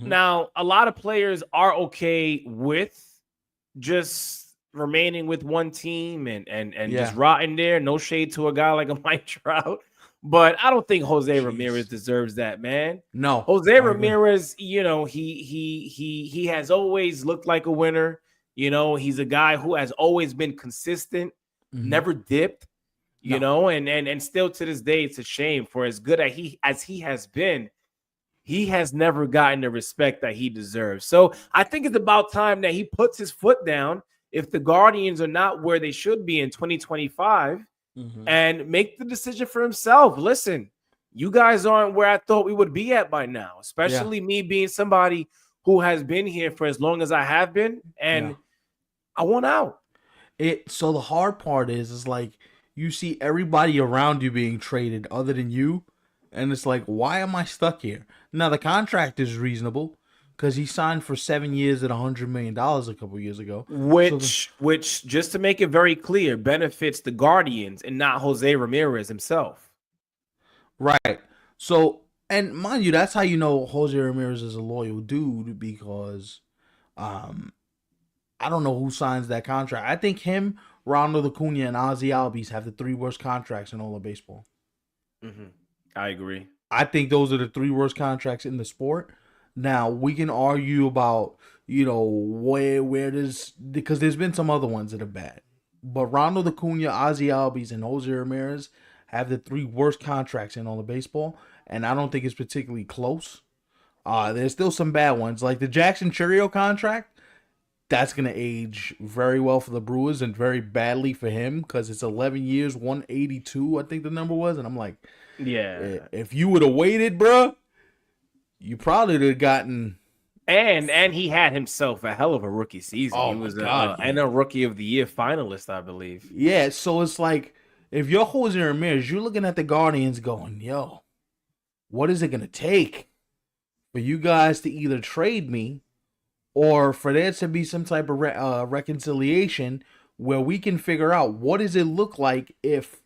now a lot of players are okay with just remaining with one team and just rotting there. No shade to a guy like a Mike Trout. But I don't think Jose Ramirez deserves that, man. No. Jose Ramirez, he has always looked like a winner. He's a guy who has always been consistent, never dipped, and still to this day, it's a shame for as good as he has been. He has never gotten the respect that he deserves. So I think it's about time that he puts his foot down if the Guardians are not where they should be in 2025. And make the decision for himself. Listen, you guys aren't where I thought we would be at by now, especially me being somebody who has been here for as long as I have been, and I want out. So the hard part is like you see everybody around you being traded other than you, and it's like, why am I stuck here? Now the contract is reasonable because he signed for 7 years at $100 million a couple years ago. Which, just to make it very clear, benefits the Guardians and not Jose Ramirez himself. Right. So, and mind you, that's how you know Jose Ramirez is a loyal dude, because I don't know who signs that contract. I think him, Ronald Acuna, and Ozzy Albies have the 3 worst contracts in all of baseball. Mm-hmm. I agree. I think those are the 3 worst contracts in the sport. Now we can argue about where does, because there's been some other ones that are bad, but Ronald Acuna, Ozzy Albies, and Jose Ramirez have the 3 worst contracts in all of baseball, and I don't think it's particularly close. There's still some bad ones like the Jackson Chourio contract. That's gonna age very well for the Brewers and very badly for him because it's 11 years, 182, I think the number was, and I'm like, Yeah. if you would have waited, bro, you probably would have gotten. And he had himself a hell of a rookie season. Oh He my was God, and a rookie of the year finalist, I believe. Yeah, so it's like if you're Jose Ramirez, you're looking at the Guardians going, yo, what is it gonna take for you guys to either trade me or for there to be some type of reconciliation where we can figure out what does it look like if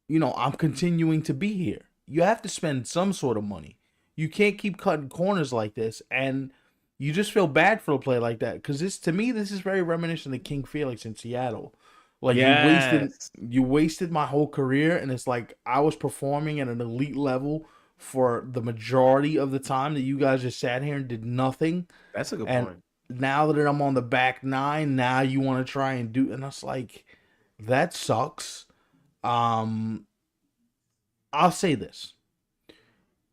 I'm continuing to be here. You have to spend some sort of money. You can't keep cutting corners like this, and you just feel bad for a play like that because to me this is very reminiscent of King Felix in Seattle. Like Yes. you wasted my whole career, and it's like I was performing at an elite level for the majority of the time that you guys just sat here and did nothing. That's a good And point. now that I'm on the back nine, now you want to try and do, and it's like that sucks. Um, I'll say this: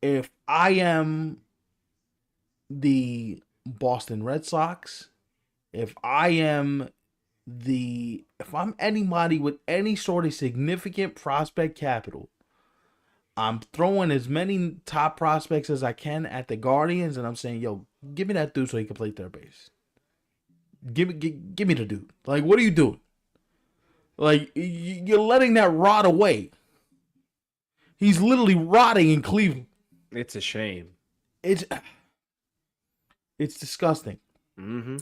if I am the Boston Red Sox, if I'm anybody with any sort of significant prospect capital, I'm throwing as many top prospects as I can at the Guardians, and I'm saying, yo, give me that dude so he can play third base. Give me the dude. Like, what are you doing? Like, you're letting that rot away. He's literally rotting in Cleveland. It's a shame. It's disgusting. Mm-hmm.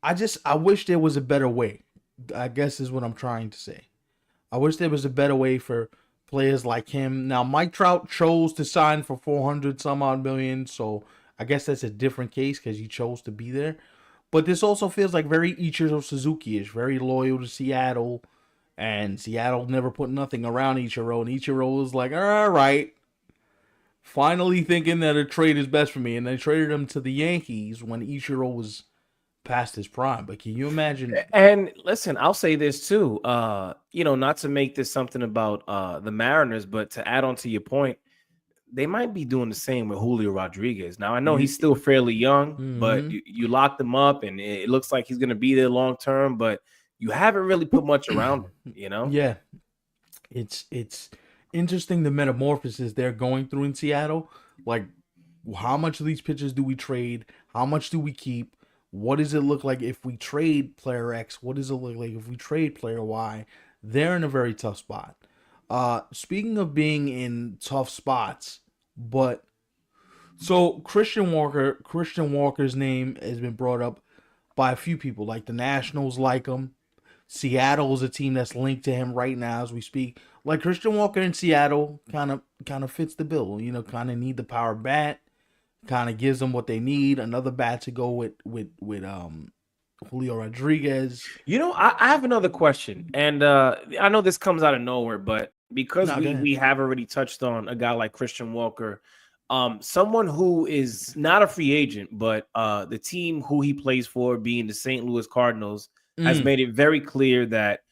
I wish there was a better way. I guess is what I'm trying to say. I wish there was a better way for players like him. Now, Mike Trout chose to sign for 400 some odd million, so I guess that's a different case because he chose to be there. But this also feels like very Ichiro Suzuki-ish, very loyal to Seattle, and Seattle never put nothing around Ichiro, and Ichiro was like, all right, finally thinking that a trade is best for me, and they traded him to the Yankees when Ichiro was past his prime. But can you imagine? And listen, I'll say this too. Not to make this something about the Mariners, but to add on to your point, they might be doing the same with Julio Rodriguez. Now I know he's still fairly young, but you locked him up, and it looks like he's going to be there long term. But you haven't really put much around him, Yeah, it's interesting the metamorphosis they're going through in Seattle. Like, how much of these pitchers do we trade? How much do we keep? What does it look like if we trade player X? What does it look like if we trade player Y? They're in a very tough spot. Speaking of being in tough spots, but so Christian Walker's name has been brought up by a few people. Like the Nationals like him. Seattle is a team that's linked to him right now as we speak. Like Christian Walker in Seattle kind of fits the bill. Kind of need the power bat. Kind of gives them what they need. Another bat to go with Julio Rodriguez. I have another question, and I know this comes out of nowhere, but because we have already touched on a guy like Christian Walker, someone who is not a free agent, but the team who he plays for, being the St. Louis Cardinals, has made it very clear that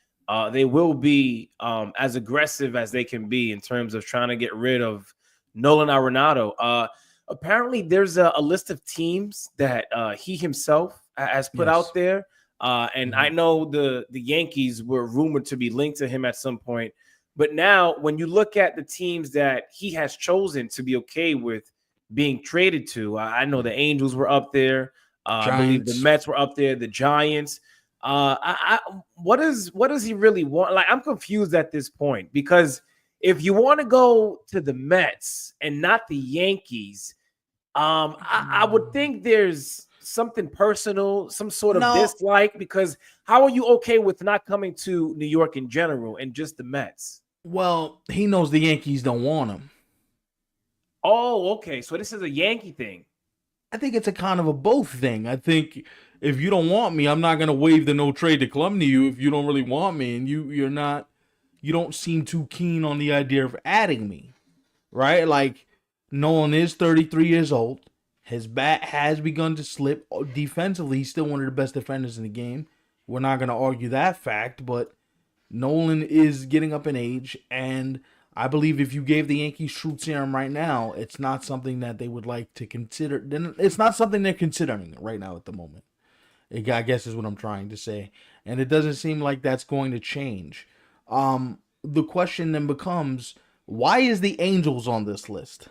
they will be as aggressive as they can be in terms of trying to get rid of Nolan Arenado. Apparently, there's a list of teams that he himself has put out there. And I know the Yankees were rumored to be linked to him at some point. But now when you look at the teams that he has chosen to be okay with being traded to, I know the Angels were up there. I believe the Mets were up there, the Giants. What does he really want? Like, I'm confused at this point, because if you want to go to the Mets and not the Yankees, I would think there's something personal, some sort of dislike, because how are you okay with not coming to New York in general and just the Mets? Well, he knows the Yankees don't want him. Oh, okay. So this is a Yankee thing. I think it's a kind of a both thing. I think if you don't want me, I'm not gonna waive the no trade to come to you if you don't really want me, and you don't seem too keen on the idea of adding me, right? Like Nolan is 33 years old. His bat has begun to slip. Defensively, he's still one of the best defenders in the game. We're not gonna argue that fact, but Nolan is getting up in age, and I believe if you gave the Yankees truth serum right now, it's not something that they would like to consider. Then it's not something they're considering right now at the moment. I guess is what I'm trying to say, and it doesn't seem like that's going to change. The question then becomes, why is the Angels on this list?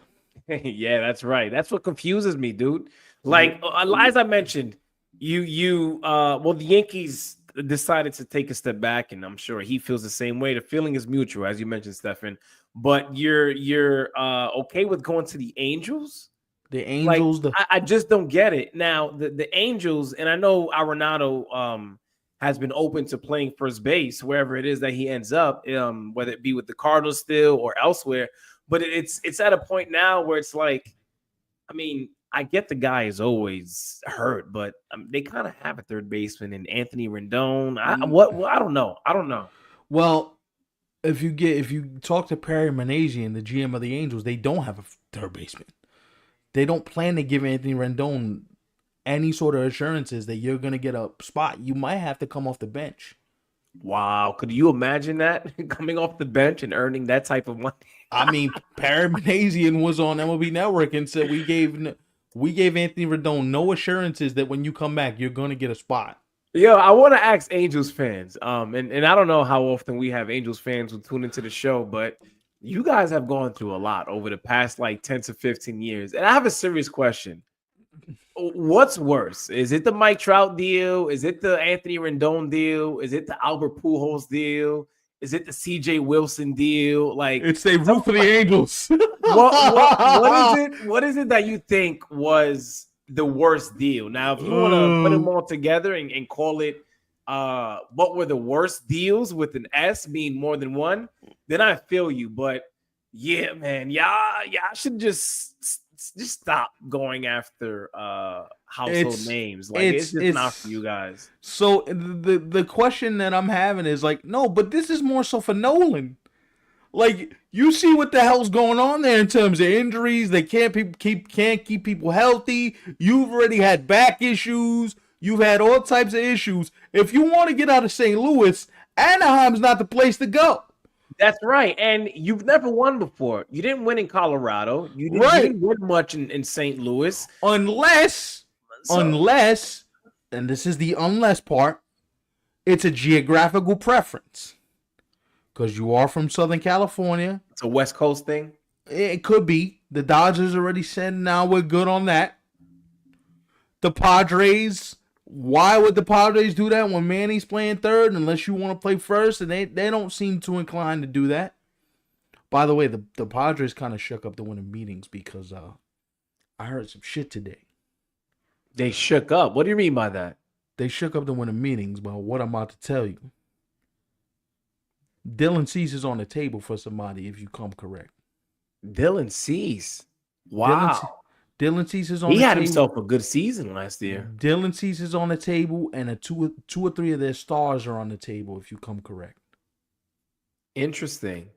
Yeah, that's right. That's what confuses me, dude. Like as I mentioned, well, the Yankees decided to take a step back, and I'm sure he feels the same way. The feeling is mutual, as you mentioned, Stefan. But you're okay with going to the Angels? The Angels, like, I just don't get it. Now, the Angels, and I know Arenado has been open to playing first base wherever it is that he ends up, whether it be with the Cardinals still or elsewhere. But it's at a point now where it's like, I mean, I get the guy is always hurt, but they kind of have a third baseman in Anthony Rendon. I don't know. I don't know. Well, if you talk to Perry Minasian, the GM of the Angels, they don't have a third baseman. They don't plan to give Anthony Rendon any sort of assurances that you're going to get a spot. You might have to come off the bench. Wow. Could you imagine that? Coming off the bench and earning that type of money? I mean, Perry Minasian was on MLB Network and said we gave Anthony Rendon no assurances that when you come back, you're going to get a spot. Yo, I want to ask Angels fans, and I don't know how often we have Angels fans who tune into the show, but you guys have gone through a lot over the past like 10 to 15 years. And I have a serious question. What's worse? Is it the Mike Trout deal? Is it the Anthony Rendon deal? Is it the Albert Pujols deal? Is it the CJ Wilson deal? Like, it's a root for the Angels. What is it that you think was the worst deal? Now, if you want to put them all together and call it what were the worst deals with an S being more than one, then I feel you. But yeah, man, y'all should just stop going after household names. Like it's not for you guys. So the question that I'm having is like, no, but this is more so for Nolan. Like, you see what the hell's going on there in terms of injuries. They can't keep people healthy. You've already had back issues. You've had all types of issues. If you want to get out of St. Louis, Anaheim's not the place to go. That's right. And you've never won before. You didn't win in Colorado. You didn't win much in St. Louis. Unless, and this is the unless part, it's a geographical preference. Because you are from Southern California. It's a West Coast thing? It could be. The Dodgers already said now we're good on that. The Padres, why would the Padres do that when Manny's playing third unless you want to play first? And they don't seem too inclined to do that. By the way, the Padres kind of shook up the winning meetings because I heard some shit today. They shook up? What do you mean by that? They shook up the winning meetings about what I'm about to tell you. Dylan Cease is on the table for somebody if you come correct. Dylan Cease? Wow. Dylan Cease is on the table. He had himself a good season last year. Dylan Cease is on the table, and two or three of their stars are on the table if you come correct. Interesting.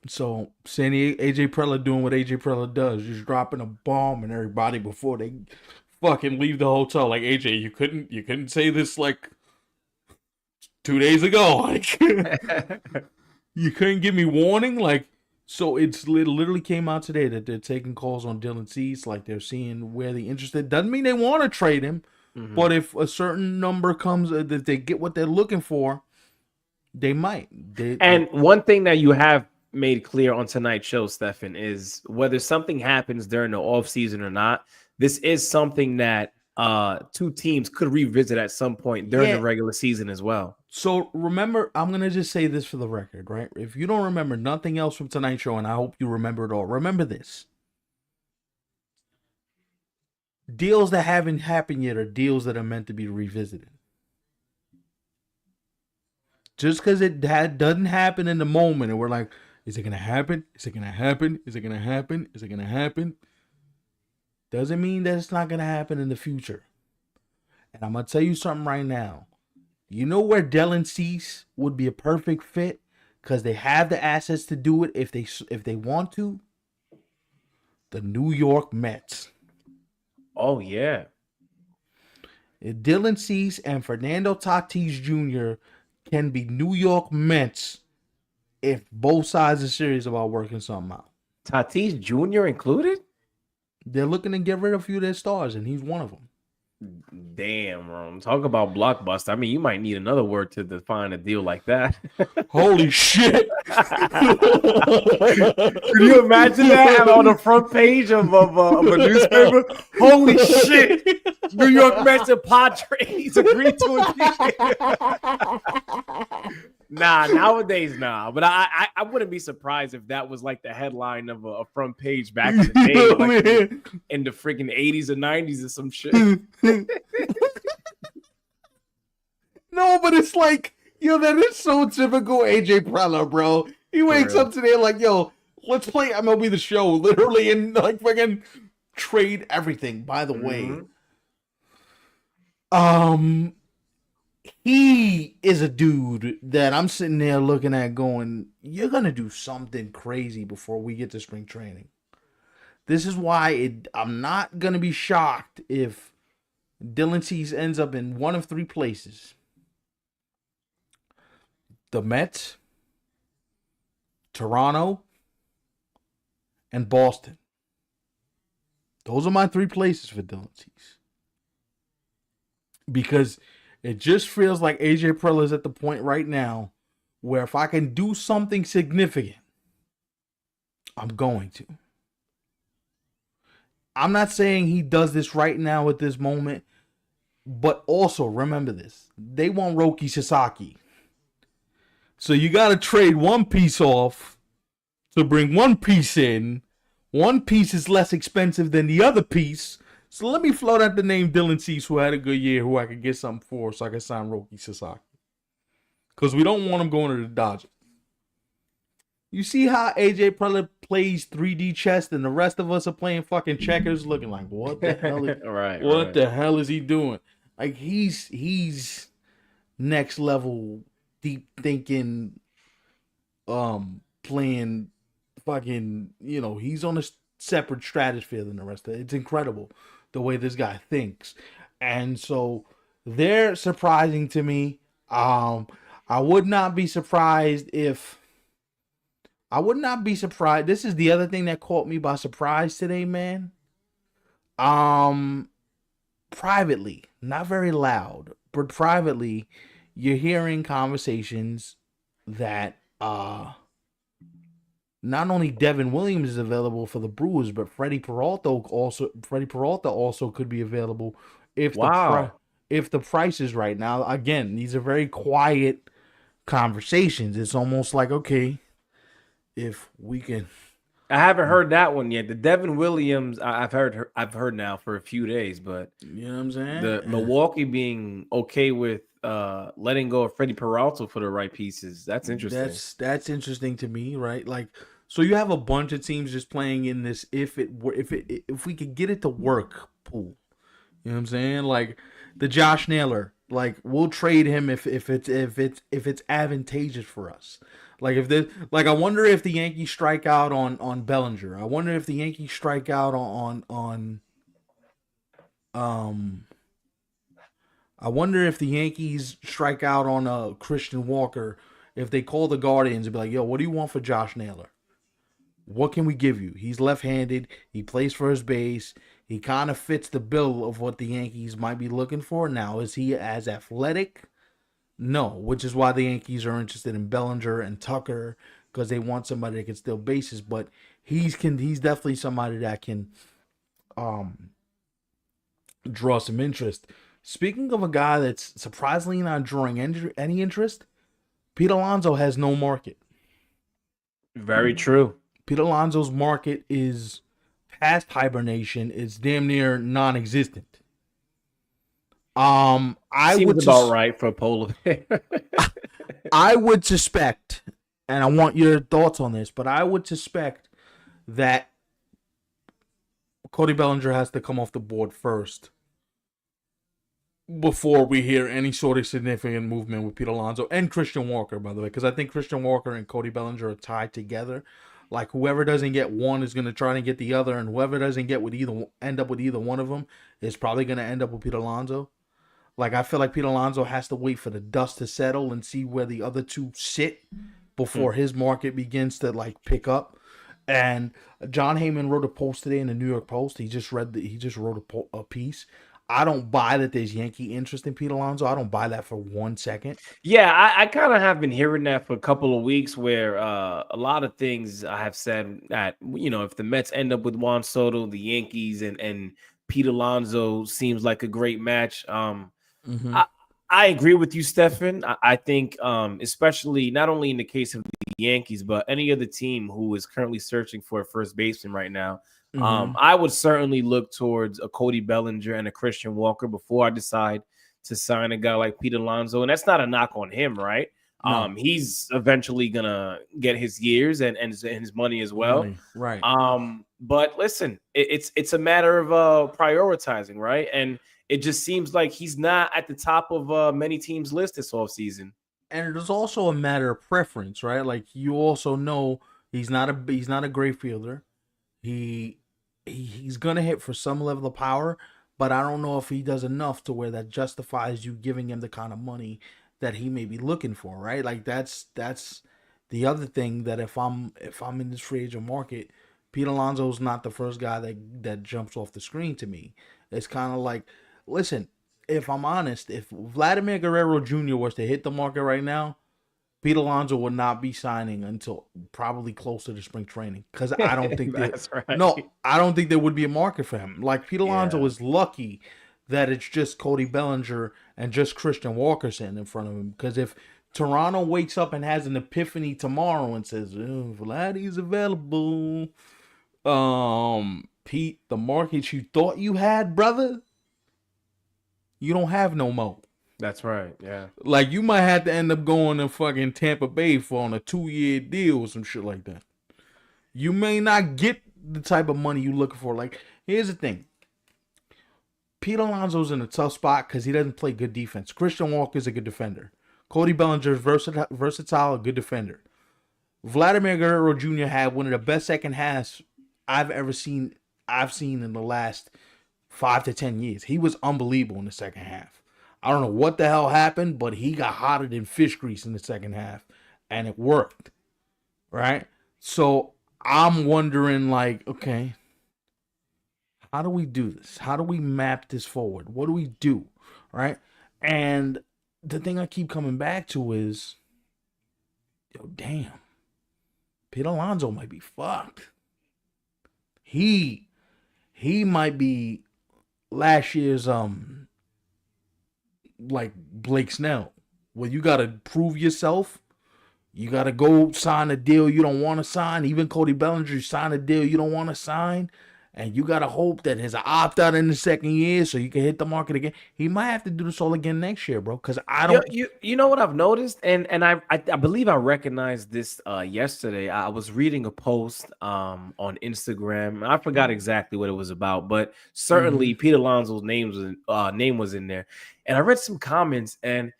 So, AJ Preller doing what AJ Preller does, just dropping a bomb on everybody before they fucking leave the hotel. Like, AJ, you couldn't say this like 2 days ago. Like, you couldn't give me warning. Like, so it literally came out today that they're taking calls on Dylan Cease. Like, they're seeing where the interest is. Doesn't mean they want to trade him, but if a certain number comes, that they get what they're looking for, they might. And one thing that you have made clear on tonight's show, Stefan, is whether something happens during the offseason or not, this is something that two teams could revisit at some point during the regular season as well. So remember, I'm going to just say this for the record, right? If you don't remember nothing else from tonight's show, and I hope you remember it all, remember this. Deals that haven't happened yet are deals that are meant to be revisited. Just because it doesn't happen in the moment, and we're like, is it going to happen? Is it going to happen? Is it going to happen? Is it going to happen? Doesn't mean that it's not going to happen in the future. And I'm going to tell you something right now. You know where Dylan Cease would be a perfect fit because they have the assets to do it if they want to? The New York Mets. Oh, yeah. Dylan Cease and Fernando Tatis Jr. can be New York Mets if both sides are serious about working something out. Tatis Jr. included? They're looking to get rid of a few of their stars, and he's one of them. Damn, Rome. Talk about blockbuster. I mean, you might need another word to define a deal like that. Holy shit. Can you imagine that on the front page of a newspaper? Holy shit. New York Mets and Padres agreed to a deal. Nah, nowadays, nah. But I wouldn't be surprised if that was like the headline of a front page back in the day, like in the freaking 80s or 90s or some shit. No, but it's like, yo, that is so typical AJ Preller, bro. He wakes up today like, yo, let's play MLB The Show, literally, and like fucking trade everything. By the way, he is a dude that I'm sitting there looking at going, you're going to do something crazy before we get to spring training. This is why I'm not going to be shocked if Dylan Cease ends up in one of three places. The Mets, Toronto, and Boston. Those are my three places for Dylan Cease. Because it just feels like AJ Preller is at the point right now where if I can do something significant, I'm going to. I'm not saying he does this right now at this moment, but also remember this. They want Roki Sasaki. So you got to trade one piece off to bring one piece in. One piece is less expensive than the other piece. So let me float out the name Dylan Cease, who had a good year, who I could get something for so I can sign Roki Sasaki. Because we don't want him going to the Dodgers. You see how AJ Preller plays 3D chess and the rest of us are playing fucking checkers looking like, what the hell is, what the hell is he doing? Like, he's next level, deep thinking, playing fucking, you know, he's on a separate stratosphere than the rest of it. It's incredible the way this guy thinks. And so they're surprising to me. I would not be surprised if this is the other thing that caught me by surprise today, man. Privately, not very loud, but privately, you're hearing conversations that not only Devin Williams is available for the Brewers, but Freddie Peralta also could be available if the price is right. Now, again, these are very quiet conversations. It's almost like, okay, if we can. I haven't heard that one yet. The Devin Williams, I've heard now for a few days, but you know what I'm saying? The Milwaukee being okay with letting go of Freddie Peralta for the right pieces. That's interesting. That's interesting to me, right? Like, so you have a bunch of teams just playing in this if we could get it to work pool. You know what I'm saying? Like the Josh Naylor, like we'll trade him if it's advantageous for us. Like I wonder if the Yankees strike out on Bellinger. I wonder if the Yankees strike out on I wonder if the Yankees strike out on Christian Walker. If they call the Guardians and be like, yo, what do you want for Josh Naylor? What can we give you? He's left-handed. He plays first base. He kind of fits the bill of what the Yankees might be looking for. Now, is he as athletic? No, which is why the Yankees are interested in Bellinger and Tucker, because they want somebody that can steal bases. But he's definitely somebody that can draw some interest. Speaking of a guy that's surprisingly not drawing any interest, Pete Alonso has no market. Very true. Pete Alonso's market is past hibernation. It's damn near non-existent. Seems about right for a polar bear. I would suspect, and I want your thoughts on this, but I would suspect that Cody Bellinger has to come off the board first before we hear any sort of significant movement with Pete Alonso and Christian Walker, by the way, because I think Christian Walker and Cody Bellinger are tied together. Like whoever doesn't get one is going to try to get the other, and whoever doesn't get with either end up with either one of them is probably going to end up with Pete Alonso. Like I feel like Pete Alonso has to wait for the dust to settle and see where the other two sit before his market begins to like pick up. And John Heyman wrote a post today in the New York Post. He just wrote a piece. I don't buy that there's Yankee interest in Pete Alonso. I don't buy that for 1 second. Yeah, I kind of have been hearing that for a couple of weeks where a lot of things I have said that, if the Mets end up with Juan Soto, the Yankees, and Pete Alonso seems like a great match. Mm-hmm. I agree with you, Stefan. I think, especially not only in the case of the Yankees, but any other team who is currently searching for a first baseman right now, I would certainly look towards a Cody Bellinger and a Christian Walker before I decide to sign a guy like Pete Alonso. And that's not a knock on him, right? No. He's eventually gonna get his years and his money as well. Right. But listen, it's a matter of prioritizing, right? And it just seems like he's not at the top of many teams' list this offseason. And it is also a matter of preference, right? Like you also know he's not a great fielder. He's gonna hit for some level of power, but I don't know if he does enough to where that justifies you giving him the kind of money that he may be looking for, right? Like that's the other thing, that if I'm in this free agent market, Pete Alonso's not the first guy that jumps off the screen to me. It's kind of like, listen, if I'm honest, if Vladimir Guerrero Jr. was to hit the market right now, Pete Alonso would not be signing until probably closer to spring training, because I don't think That's right. I don't think there would be a market for him. Like Pete Alonso is lucky that it's just Cody Bellinger and just Christian Walker sitting in front of him. Because if Toronto wakes up and has an epiphany tomorrow and says, Vladdy's available, Pete, the market you thought you had, brother, you don't have no more. That's right. Yeah. Like you might have to end up going to fucking Tampa Bay for on a 2-year deal or some shit like that. You may not get the type of money you're looking for. Like, here's the thing. Pete Alonso's in a tough spot because he doesn't play good defense. Christian Walker's a good defender. Cody Bellinger's versatile, a good defender. Vladimir Guerrero Jr. had one of the best second halves I've seen in the last 5 to 10 years. He was unbelievable in the second half. I don't know what the hell happened, but he got hotter than fish grease in the second half, and it worked, right? So I'm wondering, like, okay, how do we do this? How do we map this forward? What do we do, right? And the thing I keep coming back to is, damn, Pete Alonso might be fucked. He might be last year's like Blake Snell, where you gotta prove yourself. You gotta go sign a deal you don't want to sign. Even Cody Bellinger signed a deal you don't want to sign, and you gotta hope that there's an opt out in the second year so you can hit the market again. He might have to do this all again next year, bro. Because I don't. You know what I've noticed, and I believe I recognized this yesterday. I was reading a post on Instagram. I forgot exactly what it was about, but certainly Pete Alonso's name was in there. And I read some comments, and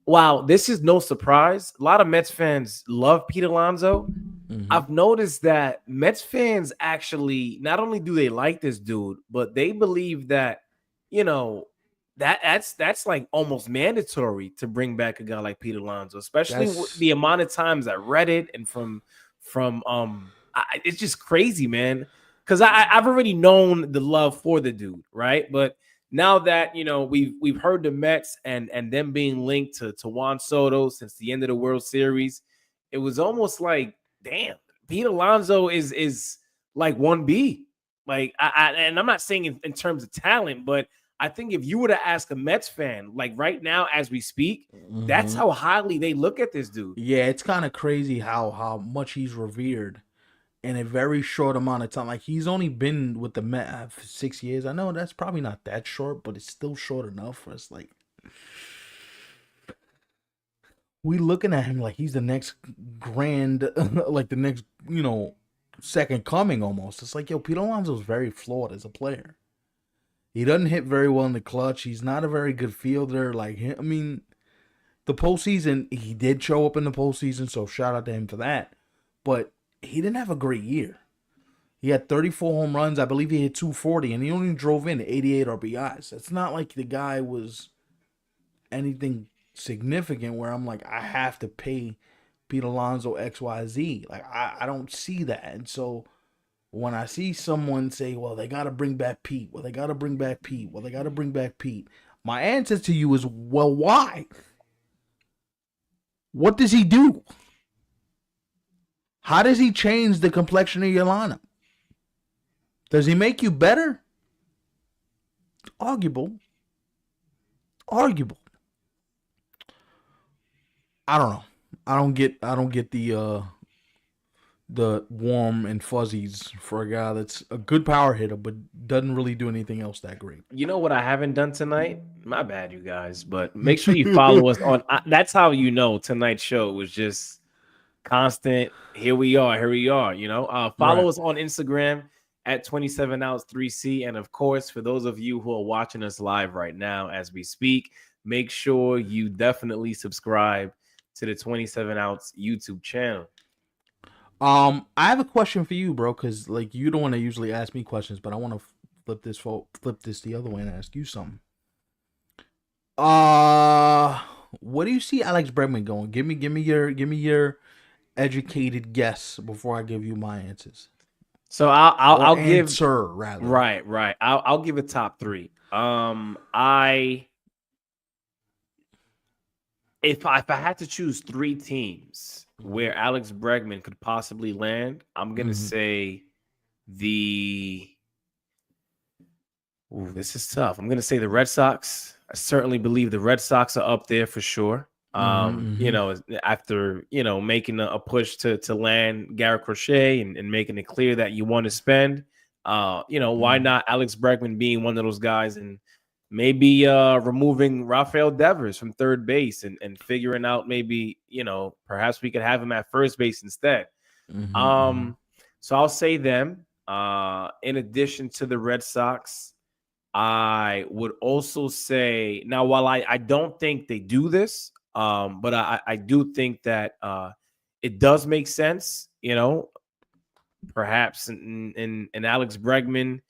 wow, this is no surprise. A lot of Mets fans love Pete Alonso. I've noticed that Mets fans actually, not only do they like this dude, but they believe that, that's like almost mandatory to bring back a guy like Pete Alonso, especially with the amount of times I read it and from it's just crazy, man. Because I've already known the love for the dude, right? But now that we've heard the Mets and them being linked to Juan Soto since the end of the World Series, it was almost like, damn, Pete Alonso is like 1B. Like and I'm not saying in terms of talent, but I think if you were to ask a Mets fan, like right now as we speak, that's how highly they look at this dude. Yeah, it's kind of crazy how much he's revered in a very short amount of time. Like, he's only been with the Mets for 6 years. I know that's probably not that short, but it's still short enough for us. Like, we looking at him like he's the next grand, like the next, second coming almost. It's like, yo, Pete Alonso's very flawed as a player. He doesn't hit very well in the clutch. He's not a very good fielder. Like, I mean, the postseason, he did show up in the postseason, so shout out to him for that. But he didn't have a great year. He had 34 home runs. I believe he hit 240, and he only drove in 88 RBIs. It's not like the guy was anything significant where I'm like, I have to pay Pete Alonso XYZ. Like, I don't see that. And so when I see someone say, well, they got to bring back Pete, well, they got to bring back Pete, well, they got to bring back Pete, my answer to you is, well, why? What does he do? How does he change the complexion of your lineup? Does he make you better? Arguable. Arguable. I don't know. I don't get the warm and fuzzies for a guy that's a good power hitter but doesn't really do anything else that great. You know what I haven't done tonight? My bad, you guys. But make sure you follow us on. That's how you know tonight's show was just constant. Here we are. You know, follow Right. us on Instagram at 27 outs 3C, and of course, for those of you who are watching us live right now as we speak, make sure you definitely subscribe to the 27 outs YouTube channel. I have a question for you, bro, because like you don't want to usually ask me questions, but I want to flip this the other way and ask you something. What do you see Alex Bregman going? Give me your educated guess before I give you my answers. So I'll give answer rather. right. I'll give a top three. If I had to choose three teams where Alex Bregman could possibly land, I'm gonna say this is tough. I'm gonna say the Red Sox. I certainly believe the Red Sox are up there for sure. You know, after making a push to land Garrett Crochet and making it clear that you want to spend, why not Alex Bregman being one of those guys, and maybe removing Rafael Devers from third base and figuring out maybe perhaps we could have him at first base instead. So I'll say them. In addition to the Red Sox, I would also say, now while I don't think they do this, but I do think that it does make sense, perhaps in Alex Bregman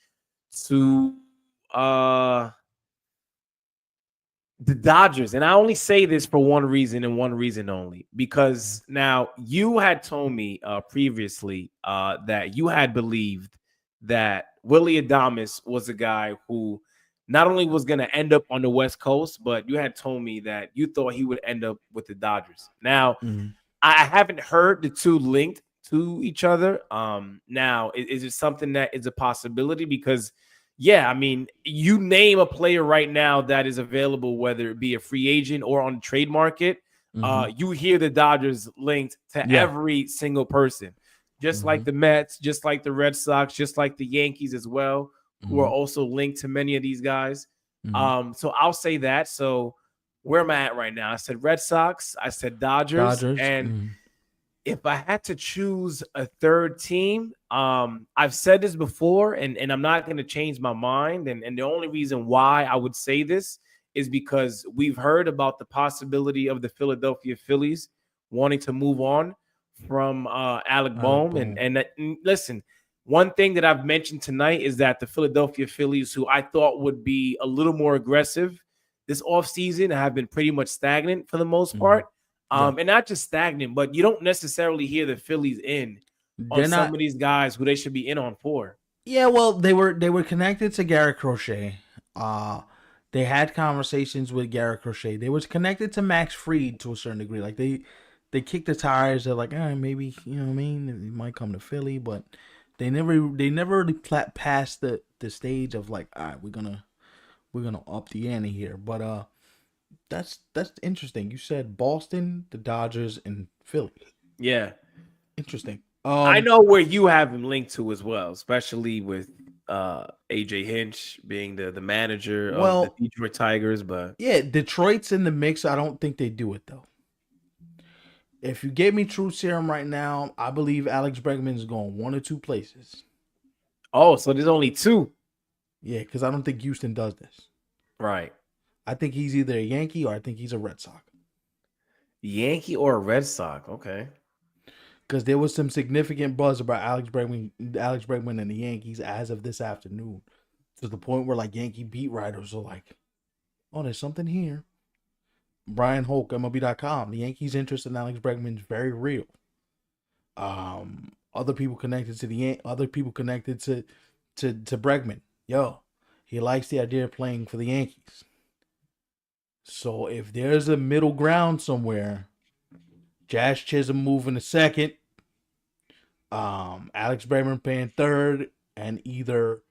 to the Dodgers. And I only say this for one reason and one reason only, because now you had told me previously that you had believed that Willy Adames was a guy who not only was going to end up on the West Coast, but you had told me that you thought he would end up with the Dodgers. Now, I haven't heard the two linked to each other. Now, is it something that is a possibility? Because, yeah, I mean, you name a player right now that is available, whether it be a free agent or on the trade market, you hear the Dodgers linked to every single person. Just like the Mets, just like the Red Sox, just like the Yankees as well, who are also linked to many of these guys. So I'll say that. So where am I at right now? I said Red Sox, I said Dodgers. And if I had to choose a third team, I've said this before, and I'm not going to change my mind. And the only reason why I would say this is because we've heard about the possibility of the Philadelphia Phillies wanting to move on from Alec Bohm. And listen, one thing that I've mentioned tonight is that the Philadelphia Phillies, who I thought would be a little more aggressive this offseason, have been pretty much stagnant for the most part. And not just stagnant, but you don't necessarily hear the Phillies in on some of these guys who they should be in on for. Yeah, well, they were connected to Garrett Crochet. They had conversations with Garrett Crochet. They was connected to Max Fried to a certain degree. Like they kicked the tires. They're like, maybe what I mean, he might come to Philly, but they never really passed the stage of like, all right, we're gonna up the ante here. But that's interesting. You said Boston, the Dodgers, and Philly. Yeah, interesting. I know where you have him linked to as well, especially with AJ Hinch being the manager of the Detroit Tigers. But yeah, Detroit's in the mix. I don't think they do it though. if you gave me true serum right now, I believe Alex Bregman is going one or two places. Oh, so there's only two. Yeah, because I don't think Houston does this. Right. I think he's either a Yankee or I think he's a Red Sox. Yankee or Red Sox. Okay. Because there was some significant buzz about Alex Bregman and the Yankees as of this afternoon. To the point where like Yankee beat writers are like, oh, there's something here. Brian Hoke, MLB.com. The Yankees' interest in Alex Bregman is very real. Other people connected to Bregman. Yo, he likes the idea of playing for the Yankees. So if there's a middle ground somewhere, Jazz Chisholm moving to second, Alex Bregman paying third, and either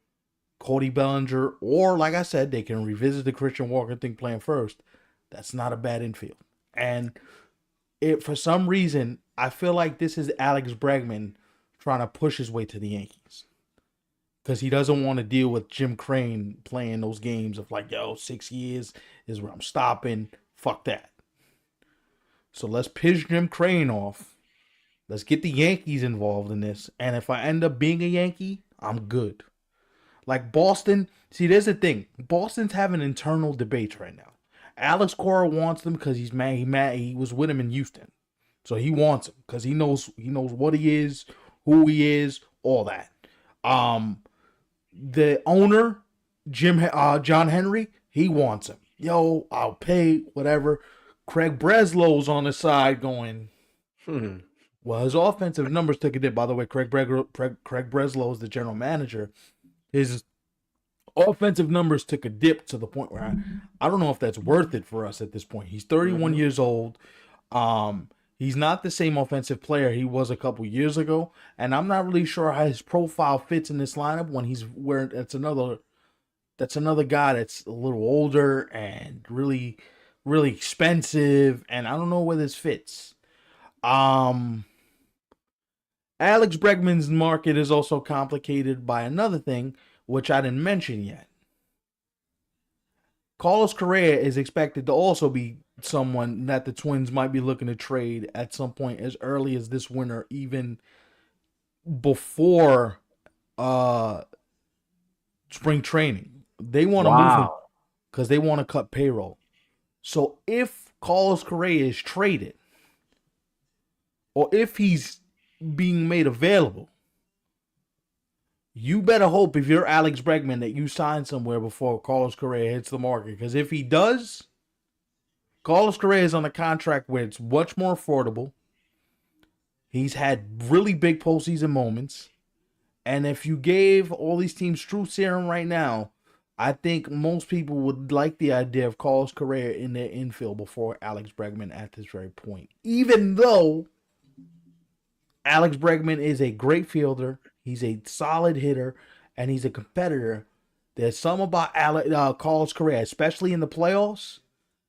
Cody Bellinger or, like I said, they can revisit the Christian Walker thing playing first. That's not a bad infield. And for some reason, I feel like this is Alex Bregman trying to push his way to the Yankees. Because he doesn't want to deal with Jim Crane playing those games of like, yo, 6 years is where I'm stopping. Fuck that. So let's piss Jim Crane off. Let's get the Yankees involved in this. And if I end up being a Yankee, I'm good. Like Boston, see, there's the thing. Boston's having internal debates right now. Alex Cora wants them because he's mad. He was with him in Houston, so he wants him because he knows what he is, who he is, all that. The owner, John Henry, he wants him. Yo, I'll pay whatever. Craig Breslow's on the side going. Well, his offensive numbers took a dip. By the way, Craig Breslow is the general manager. His offensive numbers took a dip to the point where I don't know if that's worth it for us at this point. He's 31 years old. He's not the same offensive player he was a couple years ago, and I'm not really sure how his profile fits in this lineup when he's where that's another guy that's a little older and really, really expensive, and I don't know where this fits. Alex Bregman's market is also complicated by another thing, which I didn't mention yet. Carlos Correa is expected to also be someone that the Twins might be looking to trade at some point as early as this winter, even before spring training. They want to move him because they want to cut payroll. So if Carlos Correa is traded, or if he's being made available, you better hope if you're Alex Bregman that you sign somewhere before Carlos Correa hits the market. Because if he does, Carlos Correa is on a contract where it's much more affordable. He's had really big postseason moments. And if you gave all these teams true serum right now, I think most people would like the idea of Carlos Correa in their infield before Alex Bregman at this very point. Even though Alex Bregman is a great fielder, he's a solid hitter, and he's a competitor. There's some about Carlos Correa, especially in the playoffs.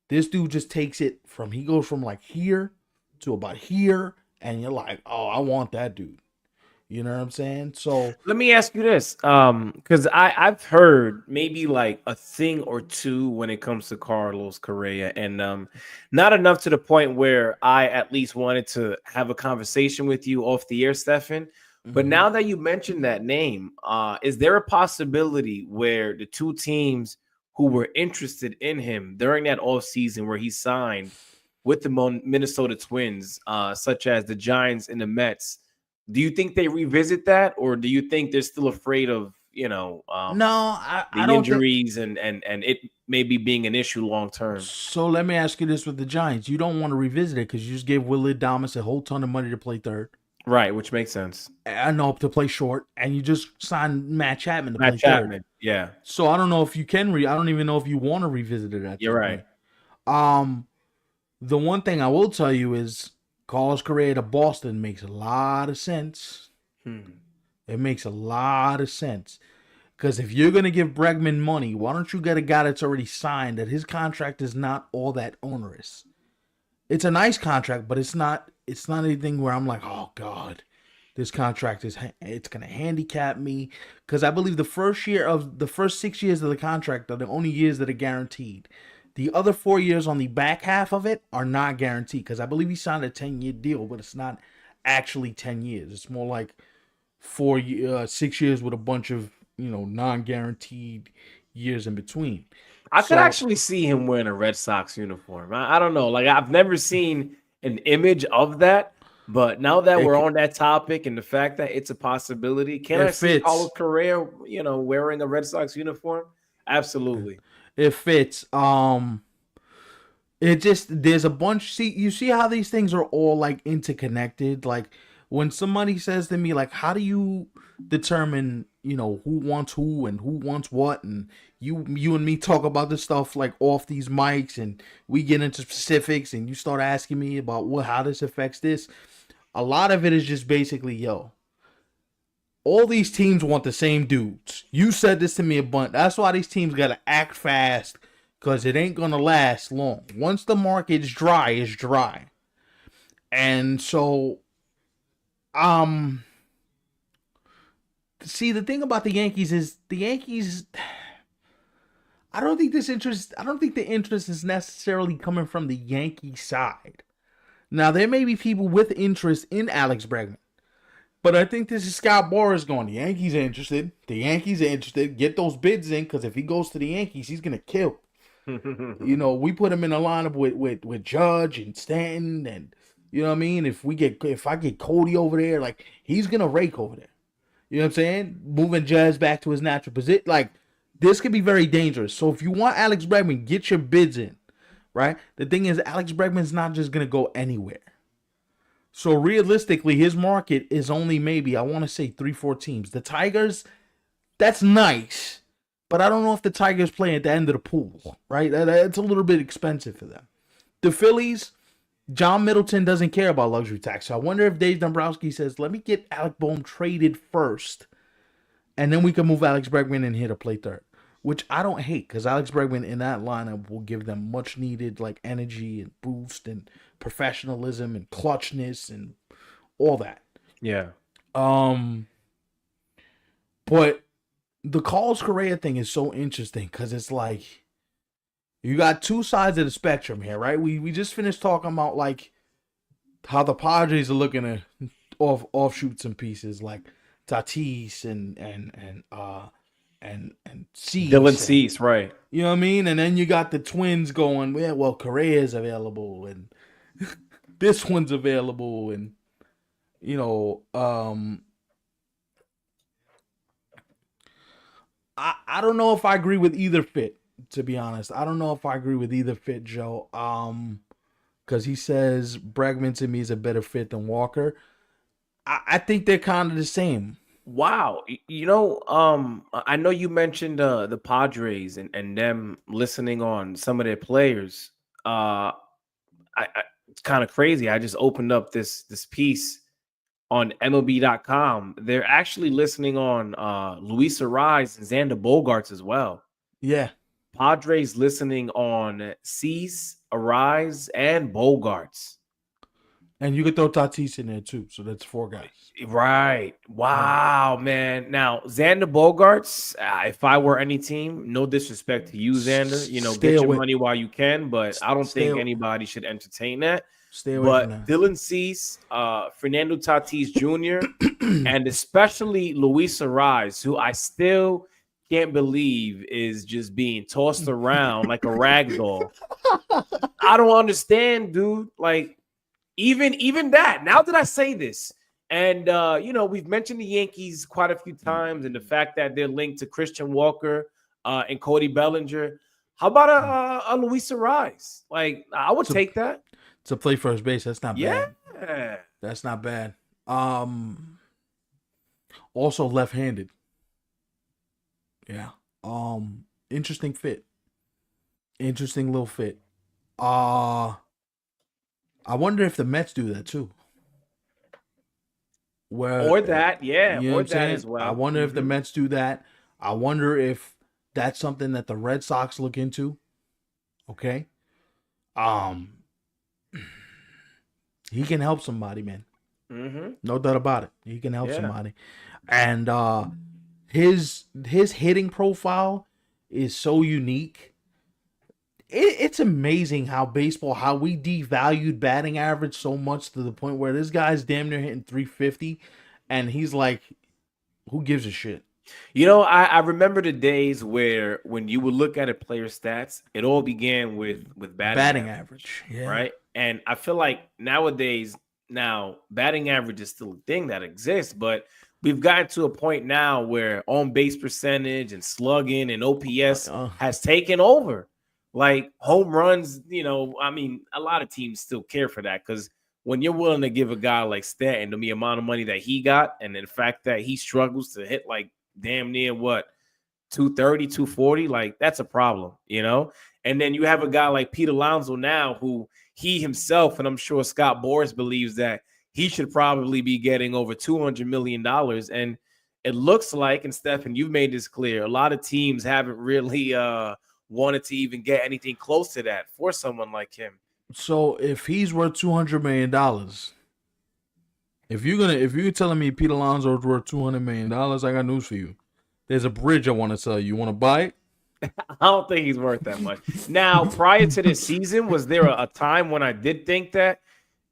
This dude just takes it from, he goes from like here to about here, and you're like, oh, I want that dude. You know what I'm saying? So let me ask you this, because I've heard maybe like a thing or two when it comes to Carlos Correa, and not enough to the point where I at least wanted to have a conversation with you off the air, Stefan. But now that you mentioned that name, is there a possibility where the two teams who were interested in him during that offseason where he signed with the Minnesota Twins, such as the Giants and the Mets, do you think they revisit that, or do you think they're still afraid of, I don't injuries and it maybe being an issue long term? So let me ask you this with the Giants. You don't want to revisit it because you just gave Willie Adames a whole ton of money to play third. Right, which makes sense. I know, to play short, and you just signed Matt Chapman to play third. Yeah. So I don't know if you can I don't even know if you want to revisit it at You're right. Point. The one thing I will tell you is Carlos Correa to Boston makes a lot of sense. It makes a lot of sense. Because if you're going to give Bregman money, why don't you get a guy that's already signed that his contract is not all that onerous? It's a nice contract, but it's not anything where I'm like, oh God, this contract it's going to handicap me. Because I believe the first 6 years of the contract are the only years that are guaranteed. The other 4 years on the back half of it are not guaranteed because I believe he signed a 10-year deal, but it's not actually 10 years. It's more like 6 years with a bunch of non-guaranteed years in between. I could So actually see him wearing a Red Sox uniform. I don't know. Like I've never seen an image of that, but now that we're on that topic and the fact that it's a possibility, can I see Carlos Correa, wearing a Red Sox uniform? Absolutely. It fits. It just there's a bunch. See, you see how these things are all like interconnected. Like when somebody says to me, like, how do you determine, who wants who and who wants what, and you and me talk about this stuff like off these mics, and we get into specifics, and you start asking me about how this affects this. A lot of it is just basically, all these teams want the same dudes. You said this to me a bunch. That's why these teams got to act fast because it ain't going to last long. Once the market's dry, it's dry. And so, see, the thing about the Yankees is I don't think the interest is necessarily coming from the Yankee side. Now, there may be people with interest in Alex Bregman. But I think this is Scott Boras going, the Yankees are interested. The Yankees are interested. Get those bids in, because if he goes to the Yankees, he's going to kill. We put him in a lineup with Judge and Stanton, and you know what I mean? If I get Cody over there, like, he's going to rake over there. You know what I'm saying? Moving Judge back to his natural position. Like, this could be very dangerous. So if you want Alex Bregman, get your bids in, right? The thing is, Alex Bregman's not just going to go anywhere. So realistically, his market is only maybe, I want to say 3-4 teams. The Tigers, that's nice, but I don't know if the Tigers play at the end of the pool, right? That's a little bit expensive for them. The Phillies, John Middleton doesn't care about luxury tax. So I wonder if Dave Dombrowski says, let me get Alec Bohm traded first, and then we can move Alex Bregman in here to play third, which I don't hate, because Alex Bregman in that lineup will give them much needed like energy and boost and professionalism and clutchness and all that. Yeah. But the Carlos Correa thing is so interesting because it's like you got two sides of the spectrum here, right? We just finished talking about like how the Padres are looking at offshoots and pieces like Tatis and Cease. Dylan Cease, right. You know what I mean? And then you got the Twins going, yeah, well, Correa's available and this one's available, and I don't know if I agree with either fit, to be honest. I don't know if I agree with either fit, Joe. Because he says Bregman to me is a better fit than Walker. I think they're kind of the same. Wow. I know you mentioned the Padres and them listening on some of their players. It's kind of crazy. I just opened up this piece on MLB.com. They're actually listening on Luis Arraez and Xander Bogaerts as well. Yeah. Padres listening on Cease, Arraez, and Bogaerts. And you could throw Tatis in there too. So that's 4 guys. Right. Wow, man. Now, Xander Bogaerts, if I were any team, no disrespect to you, Xander. Get your money while you can, but I don't think anybody should entertain that. Stay away from that. Dylan Cease, Fernando Tatis Jr., and especially Luis Arraez, who I still can't believe is just being tossed around like a rag doll. I don't understand, dude. Like, even that. Now that I say this, and we've mentioned the Yankees quite a few times, and the fact that they're linked to Christian Walker and Cody Bellinger. How about a Luis Arraez? Like, I would take that. To play first base, that's not bad. Yeah, that's not bad. Also left-handed. Yeah. Interesting fit. Interesting little fit. I wonder if the Mets do that too. Or that as well. I wonder if the Mets do that. I wonder if that's something that the Red Sox look into. Okay. He can help somebody, man. Mm-hmm. No doubt about it. He can help somebody. And his hitting profile is so unique. it's amazing how we devalued batting average so much to the point where this guy's damn near hitting 350, and he's like, who gives a shit? I remember the days where when you would look at a player's stats, it all began with Batting average, yeah. right? And I feel like nowadays, now batting average is still a thing that exists, but we've gotten to a point now where on base percentage and slugging and OPS has taken over. Like home runs, I mean, a lot of teams still care for that because when you're willing to give a guy like Stanton the amount of money that he got, and the fact that he struggles to hit like damn near what 230, 240, like that's a problem, And then you have a guy like Pete Alonso now who he himself, and I'm sure Scott Boras believes that he should probably be getting over $200 million. And it looks like, and Stefan, you've made this clear, a lot of teams haven't really wanted to even get anything close to that for someone like him. So if he's worth $200 million, if you're telling me Pete Alonso is worth $200 million, I got news for you. There's a bridge I want to sell you. You want to buy it? I don't think he's worth that much. Now, prior to this season, was there a time when I did think that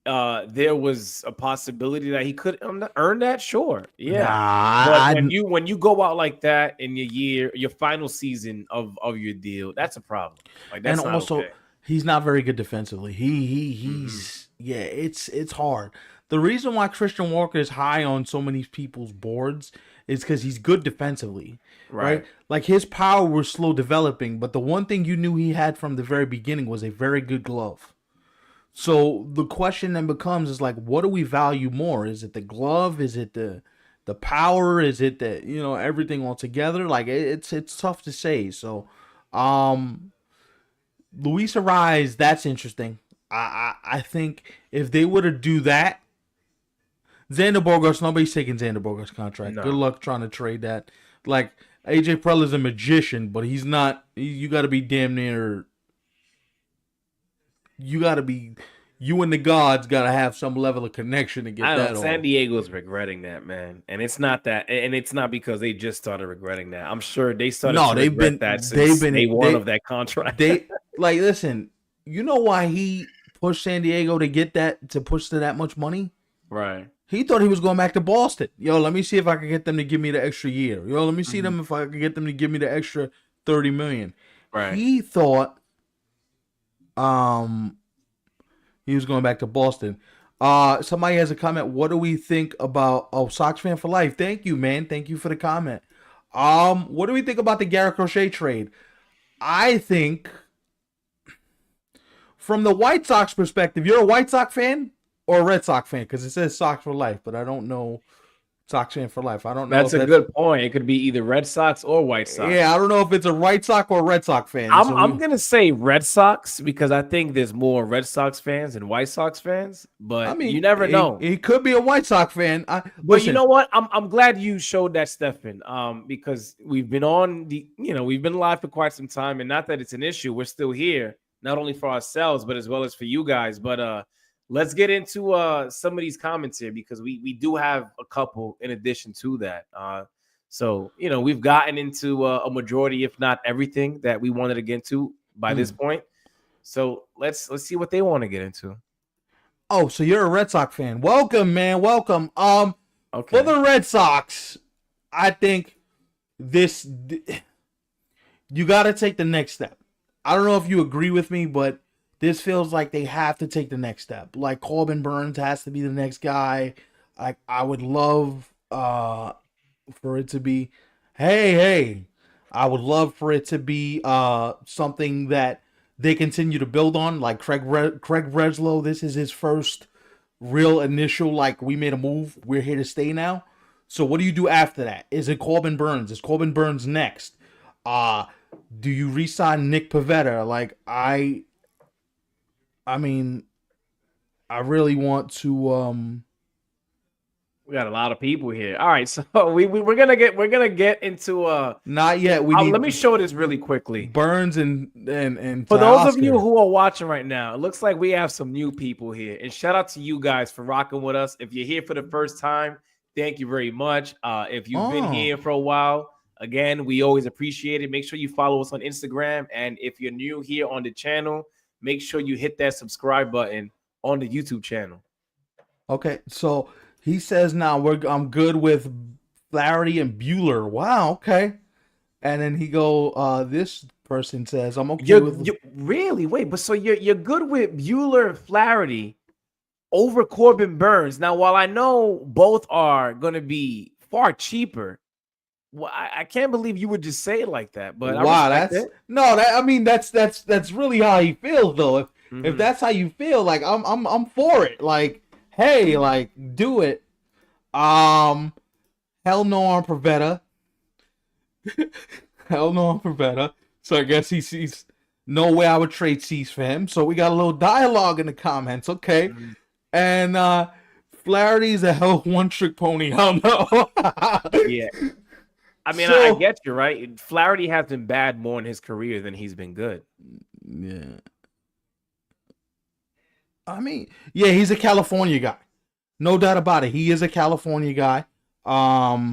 there was a possibility that he could earn that? Sure, yeah. But when you go out like that in your final season of your deal, that's a problem. Like that's and not also okay. He's not very good defensively. He's yeah, it's hard. The reason why Christian Walker is high on so many people's boards is because he's good defensively, right? Like his power was slow developing, but the one thing you knew he had from the very beginning was a very good glove. So the question then becomes is like, what do we value more? Is it the glove? Is it the power? Is it the everything all together? Like it's tough to say. So, Luis Arraez, that's interesting. I think if they were to do that, Xander Bogaerts, nobody's taking Xander Bogaerts' contract. No. Good luck trying to trade that. Like AJ Preller's a magician, but he's not. You got to be damn near. You got to be. You and the gods got to have some level of connection to get that. San Diego's regretting that, man, and it's not that, and it's not because they just started regretting that. I'm sure they started. No, they've been that since day one of that contract. They like listen. You know why he pushed San Diego to push to that much money? Right. He thought he was going back to Boston. Yo, let me see if I can get them to give me the extra year. Yo, let me see them if I can get them to give me the extra $30 million. Right. He thought he was going back to Boston. Somebody has a comment. What do we think about Sox fan for life? Thank you, man. Thank you for the comment. What do we think about the Garrett Crochet trade? I think from the White Sox perspective, you're a White Sox fan? Or a Red Sox fan, because it says Sox for life, but I don't know Sox fan for life. I don't know. That's a good point. It could be either Red Sox or White Sox. Yeah, I don't know if it's a White Sox or Red Sox fan. I'm going to say Red Sox because I think there's more Red Sox fans than White Sox fans, but I mean, you never know. He could be a White Sox fan. But you know what? I'm glad you showed that, Stefan, because we've been we've been live for quite some time, and not that it's an issue. We're still here, not only for ourselves, but as well as for you guys. But let's get into some of these comments here because we do have a couple in addition to that. So we've gotten into a majority, if not everything, that we wanted to get into by this point. So let's see what they want to get into. Oh, so you're a Red Sox fan. Welcome, man. Welcome. Okay. For the Red Sox, I think you got to take the next step. I don't know if you agree with me, but this feels like they have to take the next step. Like Corbin Burns has to be the next guy. I would love for it to be, hey. I would love for it to be something that they continue to build on. Like Craig Breslow, this is his first real initial, like, we made a move. We're here to stay now. So what do you do after that? Is it Corbin Burns? Is Corbin Burns next? Do you re-sign Nick Pivetta? Like, I mean, I really want to. We got a lot of people here. All right, so we're gonna get into Not yet. Let me show this really quickly. Burns and for those of you who are watching right now, it looks like we have some new people here. And shout out to you guys for rocking with us. If you're here for the first time, thank you very much. If you've been here for a while, Again, we always appreciate it. Make sure you follow us on Instagram. And if you're new here on the channel, make sure you hit that subscribe button on the YouTube channel. Okay, so he says now I'm good with Flaherty and Bueller. Wow, okay. And then this person says I'm okay with really wait, but so you're good with Bueller and Flaherty over Corbin Burnes. Now, while I know both are gonna be far cheaper, well, I can't believe you would just say it like that. But wow, that's really how he feels though. If that's how you feel, like I'm for it. Like, hey, like do it. Hell no on Pavetta. Hell no on Pavetta. So I guess he sees no way I would trade Cease for him. So we got a little dialogue in the comments, okay? And Flaherty's a hell one-trick pony. Hell no. Yeah. I mean, I get you, right? Flaherty has been bad more in his career than he's been good. Yeah. I mean, yeah, he's a California guy. No doubt about it. He is a California guy. Hell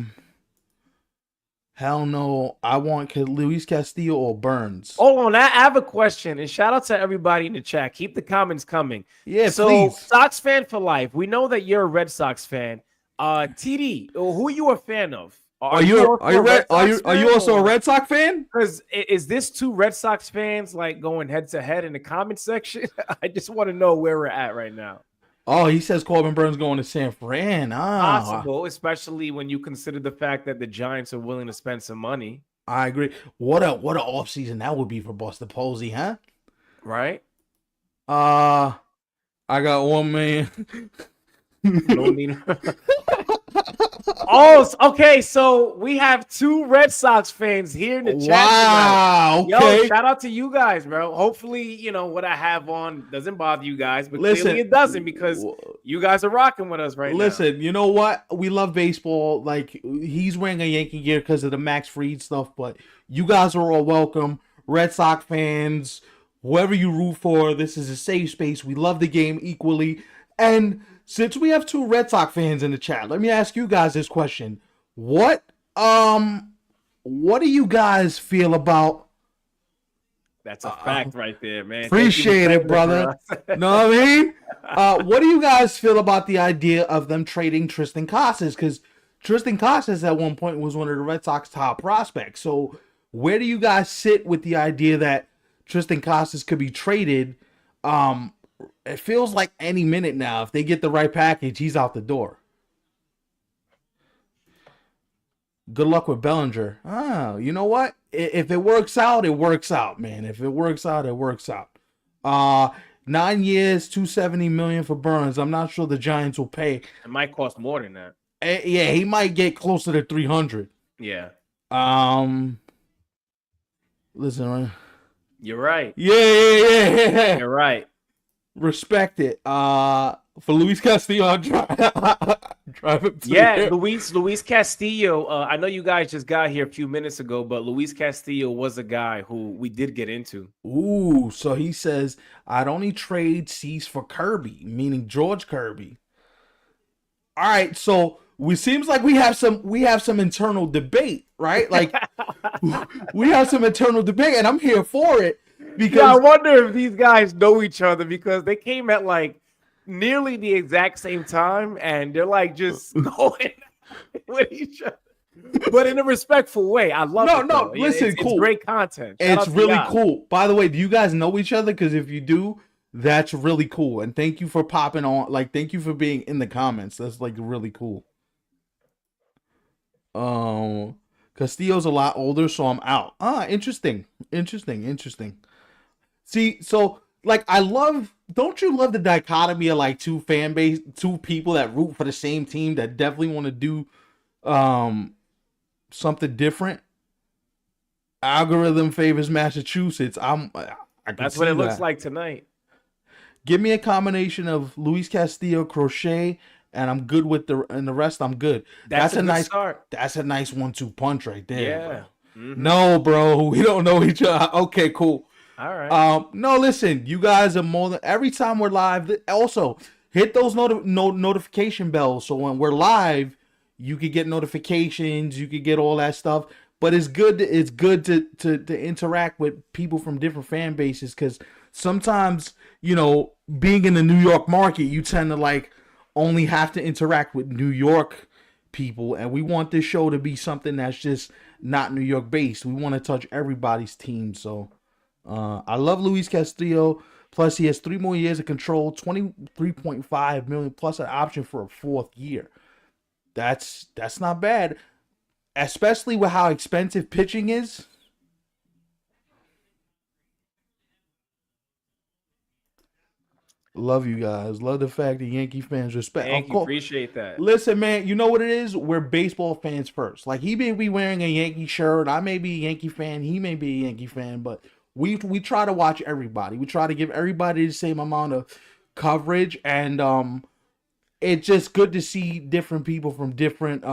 no. I want Luis Castillo or Burnes. Hold on. I have a question. And shout out to everybody in the chat. Keep the comments coming. Yeah, so, please. Sox fan for life. We know that you're a Red Sox fan. TD, who are you a fan of? Are you also a Red Sox fan? Because is this two Red Sox fans like going head to head in the comment section? I just want to know where we're at right now. Oh, he says Corbin Burnes going to San Fran. Possible, especially when you consider the fact that the Giants are willing to spend some money. I agree. What a offseason that would be for Buster Posey, huh? Right? I got $1 million. Oh, okay. So we have two Red Sox fans here in the chat. Wow. Okay. Yo, shout out to you guys, bro. Hopefully, what I have on doesn't bother you guys, but clearly it doesn't because you guys are rocking with us right now. Listen, you know what? We love baseball. Like, he's wearing a Yankee gear because of the Max Fried stuff, but you guys are all welcome. Red Sox fans, whoever you root for, this is a safe space. We love the game equally. And since we have two Red Sox fans in the chat, let me ask you guys this question. What do you guys feel about? That's a fact right there, man. Appreciate it, brother. Know what I mean? What do you guys feel about the idea of them trading Triston Casas? Because Triston Casas at one point was one of the Red Sox top prospects. So where do you guys sit with the idea that Triston Casas could be traded? It feels like any minute now, if they get the right package, he's out the door. Good luck with Bellinger. Oh, you know what? If it works out, it works out, man. If it works out, it works out. 9 years, $270 million for Burnes. I'm not sure the Giants will pay. It might cost more than that. Yeah, he might get closer to 300. Yeah. Listen, right? You're right. Yeah. You're right. Respect it. For Luis Castillo, I'll drive him to there. Luis Castillo. I know you guys just got here a few minutes ago, but Luis Castillo was a guy who we did get into. Ooh, so he says I'd only trade Cease for Kirby, meaning George Kirby. All right, so seems like we have some internal debate, right? Like we have some internal debate, and I'm here for it. Because I wonder if these guys know each other because they came at like nearly the exact same time and they're like just going with each other, but in a respectful way. I love it. No, listen, cool. It's great content. It's really cool. By the way, do you guys know each other? Because if you do, that's really cool. And thank you for popping on. Like, thank you for being in the comments. That's like really cool. Castillo's a lot older, so I'm out. Interesting. See, so like don't you love the dichotomy of like two people that root for the same team that definitely want to do something different? Algorithm favors Massachusetts. That's what it looks like tonight. Give me a combination of Luis Castillo, Crochet, and I'm good with the rest. I'm good. That's a nice start. That's a nice 1-2 punch right there. Yeah. Bro. Mm-hmm. No, bro, we don't know each other. Okay, cool. All right. No, listen, you guys are more than every time we're live. Also, hit those notification bells so when we're live, you could get notifications. You could get all that stuff. but it's good. It's good to interact with people from different fan bases because sometimes being in the New York market, you tend to like only have to interact with New York people, and we want this show to be something that's just not New York based. We want to touch everybody's team. So I love Luis Castillo. Plus, he has 3 more years of control, 23.5 million plus an option for a 4th year. That's not bad, especially with how expensive pitching is. Love you guys. Love the fact that Yankee fans respect. Of Thank you. course, Appreciate that. listen, man. You know what it is? We're baseball fans first. Like he may be wearing a Yankee shirt. I may be a Yankee fan. He may be a Yankee fan. But we try to watch everybody. We try to give everybody the same amount of coverage, and it's just good to see different people from different.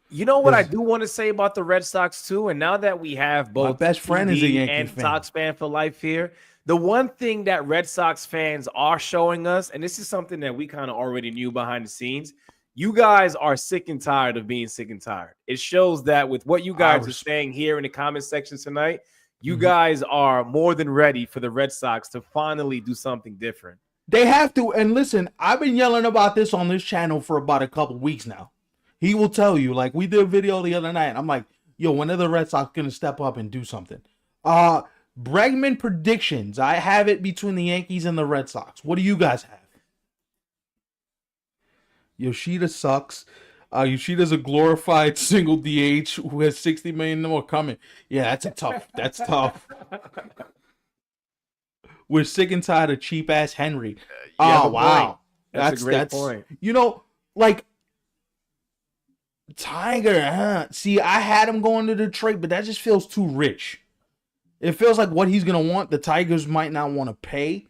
You know what I do want to say about the Red Sox too, and now that we have both My best friend is a TD Yankee and fan. Sox fan for life here, the one thing that Red Sox fans are showing us, and this is something that we kind of already knew behind the scenes, you guys are sick and tired of being sick and tired. It shows that with what you guys are saying here in the comment section tonight, you guys are more than ready for the Red Sox to finally do something different. They have to. And listen, I've been yelling about this on this channel for about a couple weeks now. He will tell you, like we did a video the other night. I'm like, yo, when are the Red Sox going to step up and do something? Bregman predictions. I have it between the Yankees and the Red Sox. What do you guys have? Yoshida sucks. Yoshida's a glorified single DH who has 60 million more coming. Yeah, that's tough. We're sick and tired of cheap ass Henry. Oh wow, that's a great point. Like Tiger, huh? See, I had him going to Detroit, but that just feels too rich. It feels like what he's gonna want. The Tigers might not want to pay,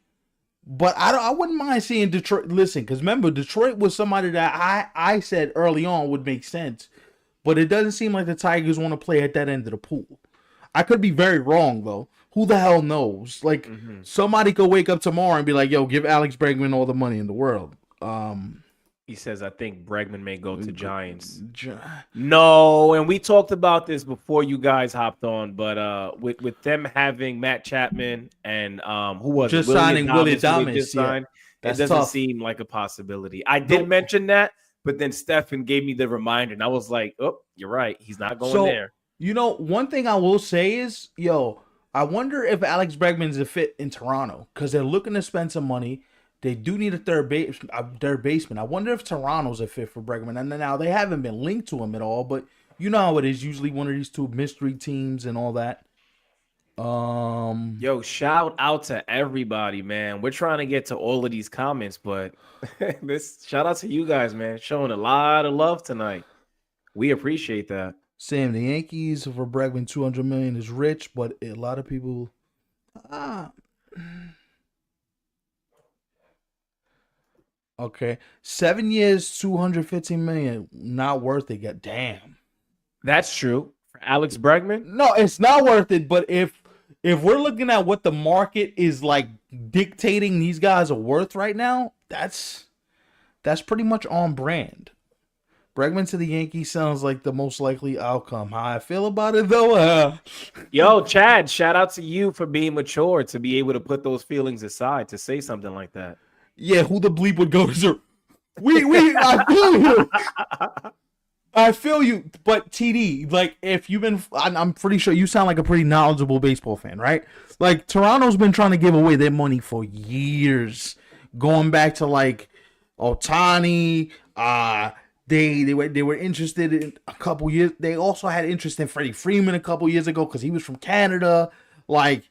but I wouldn't mind seeing Detroit. Listen, because remember, Detroit was somebody that I said early on would make sense, but it doesn't seem like the Tigers want to play at that end of the pool. I could be very wrong though. Who the hell knows? Like somebody could wake up tomorrow and be like, "Yo, give Alex Bregman all the money in the world." He says, I think Bregman may go to Giants. No, and we talked about this before you guys hopped on, but with them having Matt Chapman and who was just it? signing Willie Adames, Adames, it doesn't tough. seem like a possibility. I did mention that, but then Stefan gave me the reminder, and I was like, oh, you're right. He's not going there. One thing I will say is, I wonder if Alex Bregman's a fit in Toronto because they're looking to spend some money. They do need a third baseman. I wonder if Toronto's a fit for Bregman. And now they haven't been linked to him at all, but you know how it is. Usually one of these two mystery teams and all that. Yo, shout out to everybody, man. We're trying to get to all of these comments, but shout out to you guys, man. Showing a lot of love tonight. We appreciate that. Sam, the Yankees for Bregman, $200 million is rich, but a lot of people. Okay, 7 years, $215 million, not worth it. God damn. That's true for Alex Bregman. No, it's not worth it. But if we're looking at what the market is like dictating these guys are worth right now, that's pretty much on brand. Bregman to the Yankees sounds like the most likely outcome. How I feel about it though. Yo, Chad, shout out to you for being mature to be able to put those feelings aside to say something like that. Yeah, who the bleep would go to? I feel you. I feel you. But TD, like, if you've been, I'm pretty sure you sound like a pretty knowledgeable baseball fan, right? Like, Toronto's been trying to give away their money for years, going back to like Ohtani. They were interested in a couple years. They also had interest in Freddie Freeman a couple years ago because he was from Canada. Like.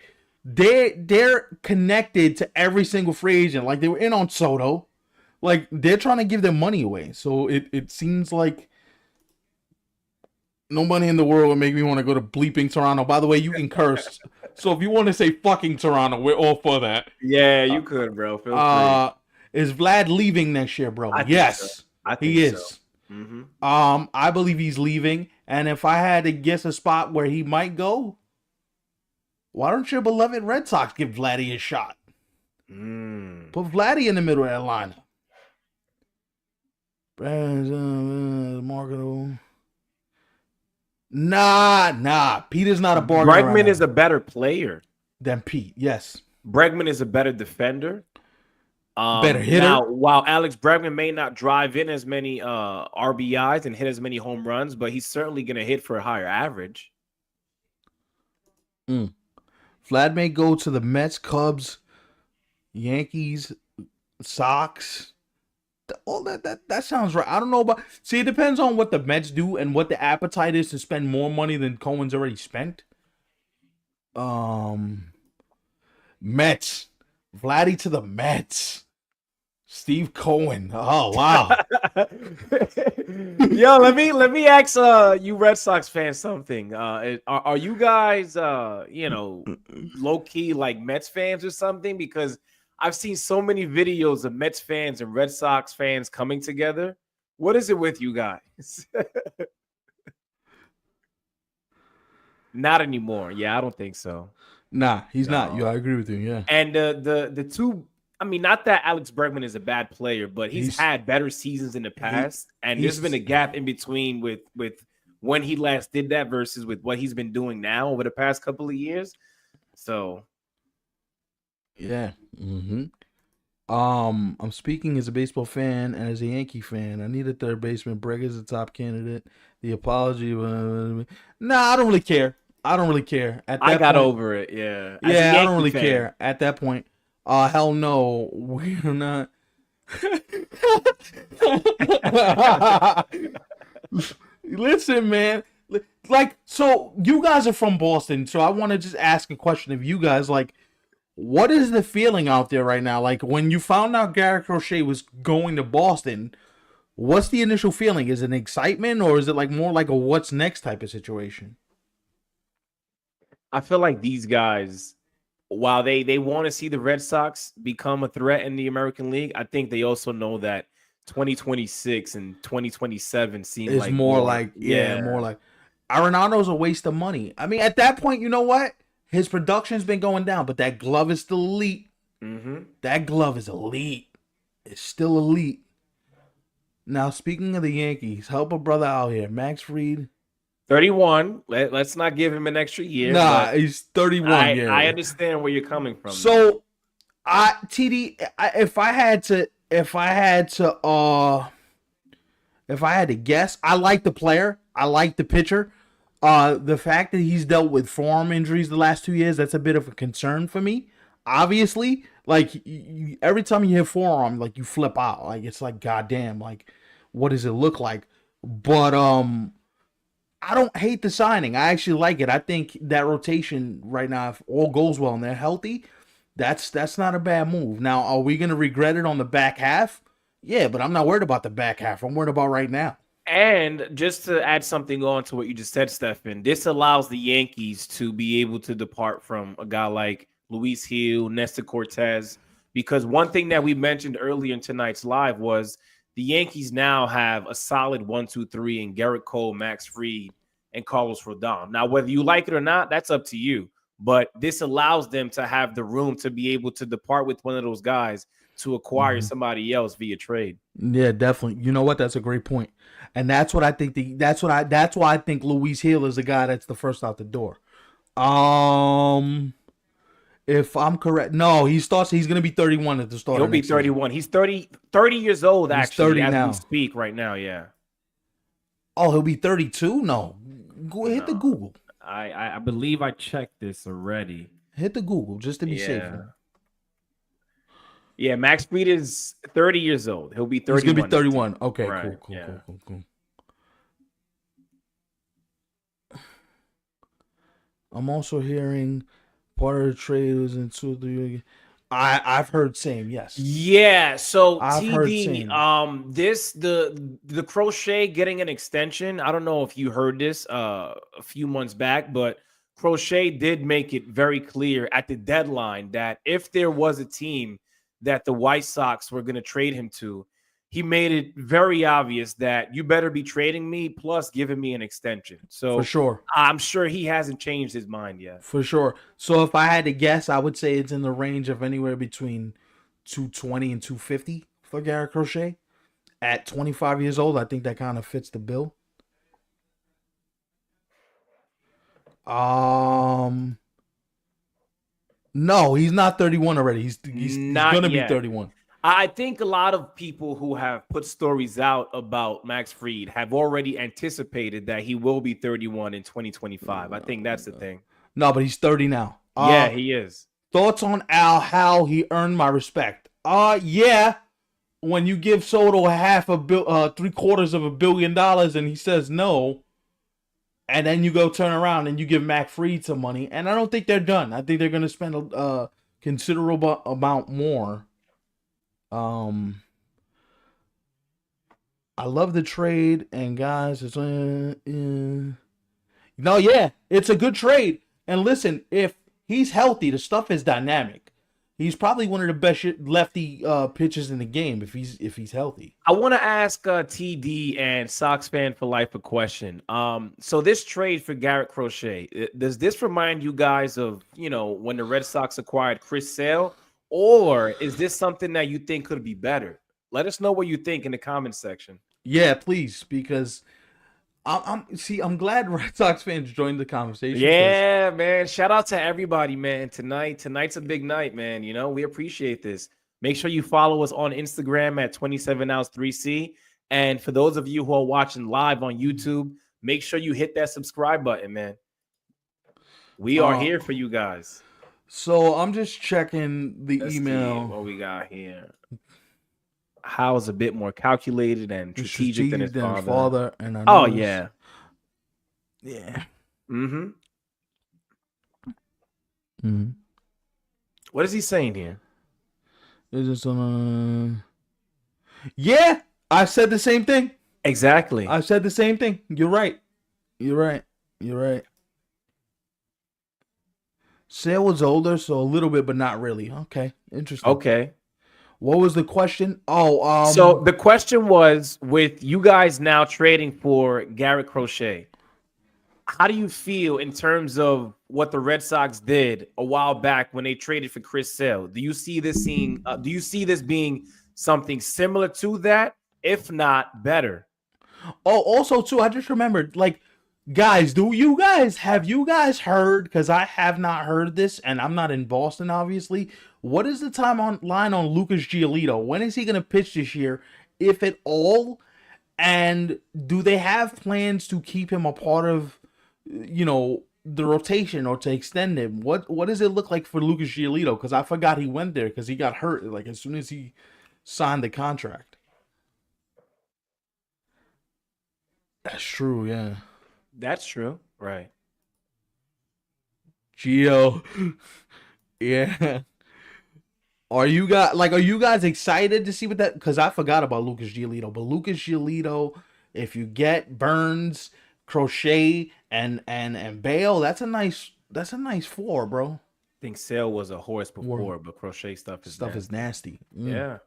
They're connected to every single free agent. Like they were in on Soto. Like they're trying to give their money away. So it seems like no money in the world would make me want to go to bleeping Toronto. By the way, you can curse. So if you want to say fucking Toronto, we're all for that. Yeah, you could, bro. Feel free. Is Vlad leaving next year, bro? Yes, so. He is. So. Mm-hmm. I believe he's leaving. And if I had to guess a spot where he might go, why don't your beloved Red Sox give Vladdy a shot? Put Vladdy in the middle of that lineup. Marketable. Nah. Pete is not a bargain right Bregman now is a better player. than Pete. Yes. Bregman is a better defender. Better hitter. Now, while Alex Bregman may not drive in as many RBIs and hit as many home runs, but he's certainly going to hit for a higher average. Vlad may go to the Mets, Cubs, Yankees, Sox. All that sounds right. I don't know about. See, it depends on what the Mets do and what the appetite is to spend more money than Cohen's already spent. Mets, Vladdy to the Mets. Steve Cohen. Oh wow. Yo, let me ask you Red Sox fans something. Are you guys low key like Mets fans or something? Because I've seen so many videos of Mets fans and Red Sox fans coming together. What is it with you guys? Not anymore. Yeah, I don't think so. Nah, he's not. I agree with you. Yeah. And the two, I mean, not that Alex Bregman is a bad player, but he's had better seasons in the past, and there's been a gap in between with when he last did that versus with what he's been doing now over the past couple of years. So, yeah. I'm speaking as a baseball fan and as a Yankee fan. I need a third baseman. Bregg is the top candidate. The apology. Nah, I don't really care. At that I got point, over it. Yeah. Yeah, I don't really care at that point. Hell no, we're not. Listen, man. Like, so you guys are from Boston, so I want to just ask a question of you guys. Like, what is the feeling out there right now? Like, when you found out Garrett Crochet was going to Boston, what's the initial feeling? Is it an excitement, or is it like more like a what's next type of situation? I feel like these guys, while they want to see the Red Sox become a threat in the American League, I think they also know that 2026 and 2027 seem it's like more like Arenado's a waste of money. I mean, at that point, you know what? His production's been going down, but that glove is still elite. That glove is elite. It's still elite. Now, speaking of the Yankees, help a brother out here. Max Fried. 31. Let's not give him an extra year. Nah, he's 31. I understand where you're coming from. So, if I had to guess, I like the player. I like the pitcher. The fact that he's dealt with forearm injuries the last 2 years, that's a bit of a concern for me. Obviously, like every time you hit forearm, like you flip out. Like it's like goddamn. Like what does it look like? But I don't hate the signing. I actually like it. I think that rotation right now, if all goes well and they're healthy, that's not a bad move. Now, are we gonna regret it on the back half? Yeah, but I'm not worried about the back half. I'm worried about right now. And just to add something on to what you just said, Stefan, this allows the Yankees to be able to depart from a guy like Luis Gil, Nestor Cortez, because one thing that we mentioned earlier in tonight's live was the Yankees now have a solid 1, 2, 3 in Garrett Cole, Max Fried, and Carlos Rodon. Now, whether you like it or not, that's up to you. But this allows them to have the room to be able to depart with one of those guys to acquire somebody else via trade. Yeah, definitely. You know what? That's a great point. And that's what I think that's why I think Luis Gil is the guy that's the first out the door. If I'm correct, no, he's going to be 31 at the start. He'll be 31. He's 30 years old, he's actually, 30 as now. We speak right now, yeah. Oh, he'll be 32? No. Go hit the Google. I believe I checked this already. Hit the Google just to be safe. Yeah, Max Fried is 30 years old. He'll be 31. He's going to be 31. Okay, right. Cool. I'm also hearing part of the trade was in 2 or 3. I've heard same, yes. Yeah, so I've heard same. The Crochet getting an extension. I don't know if you heard this a few months back, but Crochet did make it very clear at the deadline that if there was a team that the White Sox were going to trade him to, he made it very obvious that you better be trading me plus giving me an extension. So for sure, I'm sure he hasn't changed his mind yet. For sure. So if I had to guess, I would say it's in the range of anywhere between 220 and 250 for Garrett Crochet. At 25 years old, I think that kind of fits the bill. No, he's not 31 already. He's Not gonna be yet. 31. I think a lot of people who have put stories out about Max Fried have already anticipated that he will be 31 in 2025. I think that's the thing. No, but he's 30 now. Yeah, he is. Thoughts on Al, how he earned my respect? Yeah. When you give Soto $750 million and he says no, and then you go turn around and you give Mac Fried some money, and I don't think they're done. I think they're going to spend a considerable amount more. I love the trade, and guys, it's no, yeah, it's a good trade. And listen, if he's healthy, the stuff is dynamic. He's probably one of the best lefty pitchers in the game if he's healthy. I want to ask TD and Sox fan for life a question. So this trade for Garrett Crochet, does this remind you guys of, when the Red Sox acquired Chris Sale, or is this something that you think could be better? Let us know what you think in the comment section. Yeah, please, because I'm glad Red Sox fans joined the conversation. Yeah, man. Shout out to everybody, man. Tonight's a big night, man. We appreciate this. Make sure you follow us on Instagram at 27ounce3C. And for those of you who are watching live on YouTube, make sure you hit that subscribe button, man. We are here for you guys. So I'm just checking the email. See what we got here. Hal's a bit more calculated and strategic than his father. And yeah. Yeah. Mm-hmm. Mm-hmm. What is he saying here? Is this Yeah, I said the same thing. Exactly. I said the same thing. You're right. Sale was older, so a little bit, but not really. Okay, interesting. Okay. What was the question? So the question was, with you guys now trading for Garrett Crochet, how do you feel in terms of what the Red Sox did a while back when they traded for Chris Sale? Do you see this being something similar to that, if not better? Oh, also too, I just remembered, guys, have you guys heard? Because I have not heard this, and I'm not in Boston, obviously. What is the timeline on Lucas Giolito? When is he going to pitch this year, if at all? And do they have plans to keep him a part of, the rotation or to extend him? What does it look like for Lucas Giolito? Because I forgot he went there because he got hurt as soon as he signed the contract. That's true, yeah. That's true, right? Gio, yeah. Are you guys excited to see what that? Because I forgot about Lucas Giolito. But Lucas Giolito, if you get Burns, Crochet, and Bale, that's a nice four, bro. I think Sale was a horse before, but Crochet stuff is nasty. Yeah.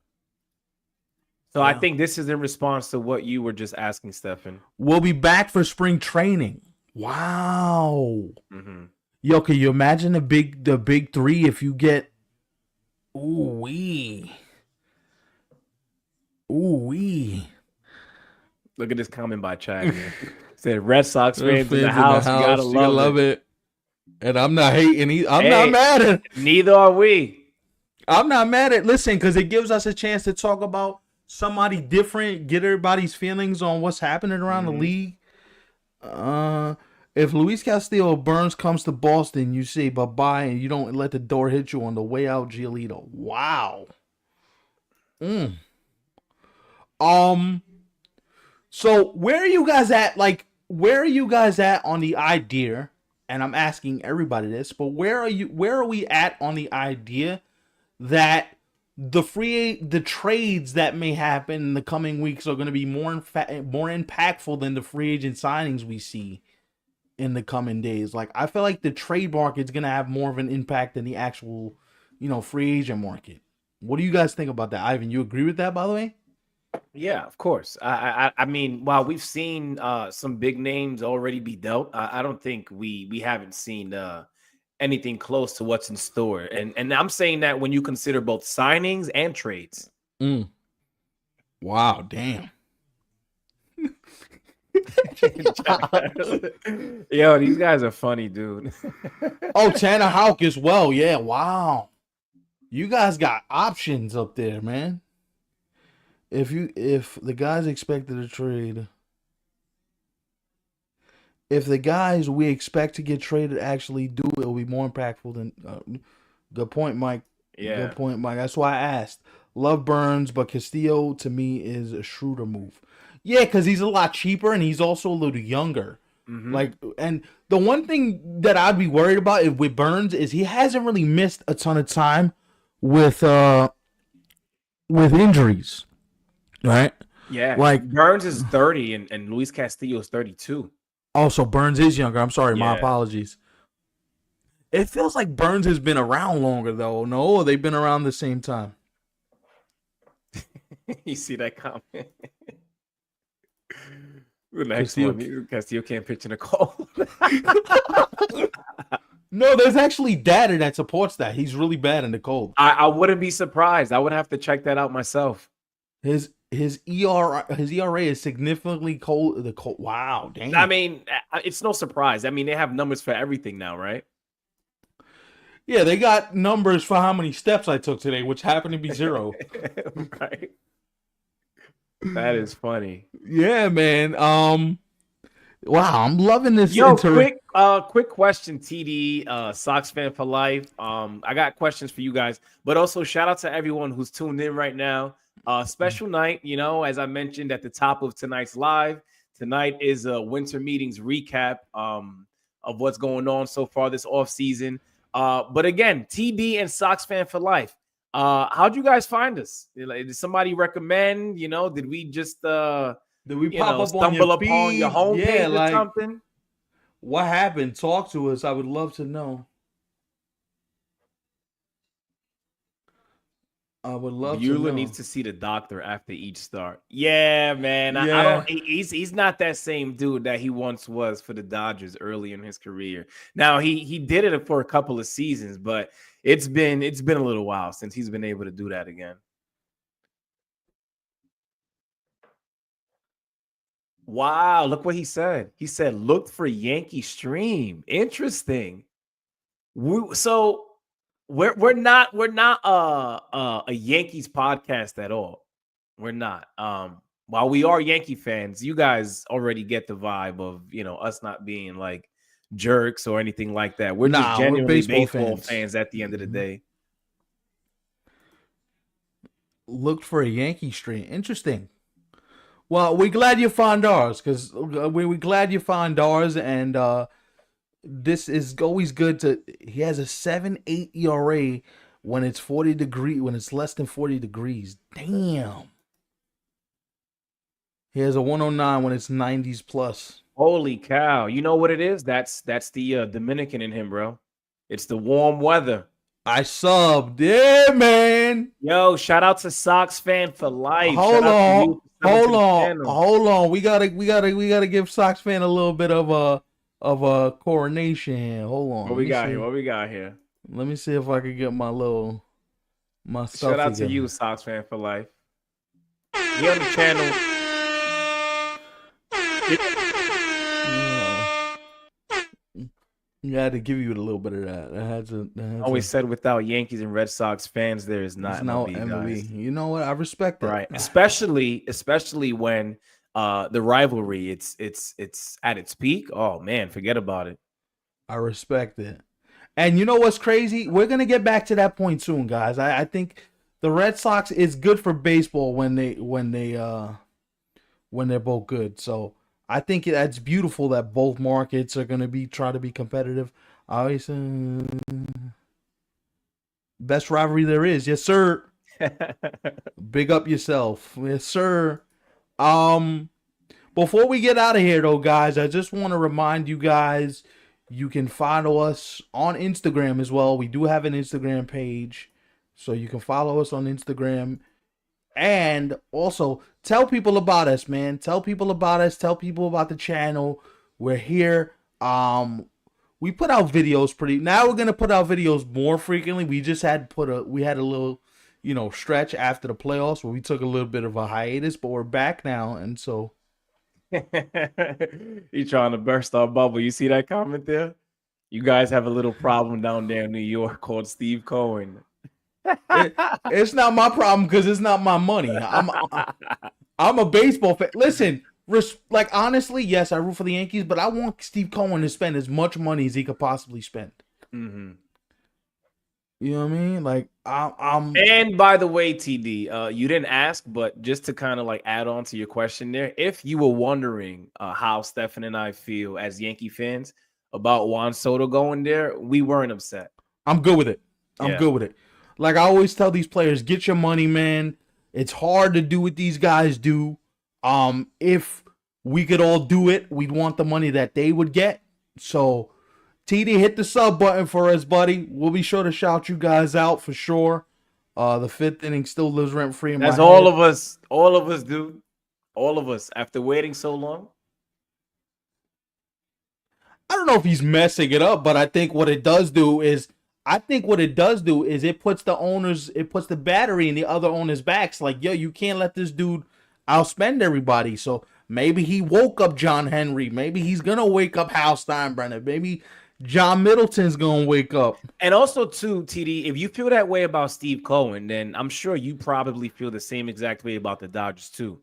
So I think this is in response to what you were just asking, Stefan. We'll be back for spring training. Wow. Mm-hmm. Yo, can you imagine the big three if you get? Ooh-wee. Look at this comment by Chad. Said Red Sox fans in the house. You gotta love it. And I'm not hating. I'm not mad at it. Neither are we. I'm not mad at it. Listen, because it gives us a chance to talk about somebody different, get everybody's feelings on what's happening around the league. If Luis Castillo Burns comes to Boston, you say bye-bye and you don't let the door hit you on the way out, Giolito. Wow. So where are you guys at? Where are you guys at on the idea? And I'm asking everybody this, but where are we at on the idea that the trades that may happen in the coming weeks are going to be more impactful than the free agent signings we see in the coming days? I feel like the trade market's going to have more of an impact than the actual, free agent market. What do you guys think about that, Ivan? You agree with that, by the way? Yeah, of course. I mean, while we've seen some big names already be dealt, I don't think we haven't seen anything close to what's in store. And I'm saying that when you consider both signings and trades. Wow, damn. Yo, these guys are funny, dude. Oh, Tanner Houck as well. Yeah, wow. You guys got options up there, man. If the guys expected to trade, if the guys we expect to get traded actually do, it'll be more impactful than. Good point, Mike. Yeah. Good point, Mike. That's why I asked. Love Burns, but Castillo to me is a shrewder move. Yeah, because he's a lot cheaper and he's also a little younger. Mhm. Like, and the one thing that I'd be worried about with Burns is he hasn't really missed a ton of time with injuries, right? Yeah. Like Burns is 30 and Luis Castillo is 32. also Burns is younger. I'm sorry, my Yeah. apologies. It feels like Burns has been around longer though. No, or they've been around the same time. You see that comment? The next Castillo- one, Castillo can't pitch in a cold. No, there's actually data that supports that. He's really bad in the cold. I wouldn't be surprised. I would have to check that out myself. His ERA is significantly cold. The cold. Wow, damn. I mean, it's no surprise. I mean, they have numbers for everything now, right? Yeah, they got numbers for how many steps I took today, which happened to be 0. Right. That is funny. Yeah, man. Wow, I'm loving this. Yo, quick question, TD, Sox fan for life. I got questions for you guys, but also shout out to everyone who's tuned in right now. Special night, you know, as I mentioned at the top of tonight's live. Tonight is a winter meetings recap of what's going on so far this offseason. But again, TD and Sox fan for life. How'd you guys find us? Did somebody recommend? You know, did we just Did we pop up stumble on your upon feed? your homepage or something? What happened? Talk to us. I would love to know. I would love to know. Bueller needs to see the doctor after each start. Yeah, man. I Yeah. don't. He's not that same dude that he once was for the Dodgers early in his career. Now he did it for a couple of seasons, but it's been a little while since he's been able to do that again. Wow, look what he said. He said, "Look for Yankee Stream." Interesting. So we're not a Yankees podcast at all. We're not. While we are Yankee fans, you guys already get the vibe of, you know, us not being like jerks or anything like that. We're just genuinely baseball fans at the end of the day. Looked for a Yankee Stream. Interesting. Well, we're glad you found ours because we're glad you found ours, and this is always good to. He has a 7.8 ERA when it's 40 degree when it's less than 40 degrees. Damn. He has a 109 when it's 90s plus. Holy cow! You know what it is? That's the Dominican in him, bro. It's the warm weather. I subbed, yeah, man. Yo, shout out to Sox fan for life. Hold on. We gotta give Sox fan a little bit of a coronation here. Hold on. What we got here? Let me see if I can get my stuff. Shout out to you, Sox fan for life. He on the channel. You had to give you a little bit of that. I had to. Always said without Yankees and Red Sox fans, there is not no MLB, guys. You know what? I respect that. Right, especially when the rivalry it's at its peak. Oh man, forget about it. I respect it. And you know what's crazy? We're gonna get back to that point soon, guys. I think the Red Sox is good for baseball when they're both good. So I think that's beautiful that both markets are gonna try to be competitive. Obviously, best rivalry there is, yes sir. Big up yourself, yes sir. Before we get out of here though, guys, I just want to remind you guys you can follow us on Instagram as well. We do have an Instagram page, so you can follow us on Instagram. And also, tell people about us, man. Tell people about us. Tell people about the channel. We're here. We put out videos now we're going to put out videos more frequently. We just had we had a little, stretch after the playoffs where we took a little bit of a hiatus, but we're back now. And so You trying to burst our bubble. You see that comment there? You guys have a little problem down there in New York called Steve Cohen. It's not my problem because it's not my money. I'm a baseball fan. Listen, like honestly, yes, I root for the Yankees, but I want Steve Cohen to spend as much money as he could possibly spend. Mm-hmm. You know what I mean? Like I'm. And by the way, TD, you didn't ask, but just to kind of like add on to your question there, if you were wondering how Stefan and I feel as Yankee fans about Juan Soto going there, we weren't upset. I'm good with it. I'm good with it. Like I always tell these players, get your money, man. It's hard to do what these guys do. If we could all do it, we'd want the money that they would get. So, TD, hit the sub button for us, buddy. We'll be sure to shout you guys out for sure. The fifth inning still lives rent free in my head. All of us, dude. All of us. After waiting so long. I don't know if he's messing it up, but I think what it does do is it puts the battery in the other owner's backs. Like, yo, you can't let this dude outspend everybody. So maybe he woke up John Henry. Maybe he's gonna wake up Hal Steinbrenner. Maybe John Middleton's gonna wake up. And also, too, TD, if you feel that way about Steve Cohen, then I'm sure you probably feel the same exact way about the Dodgers too.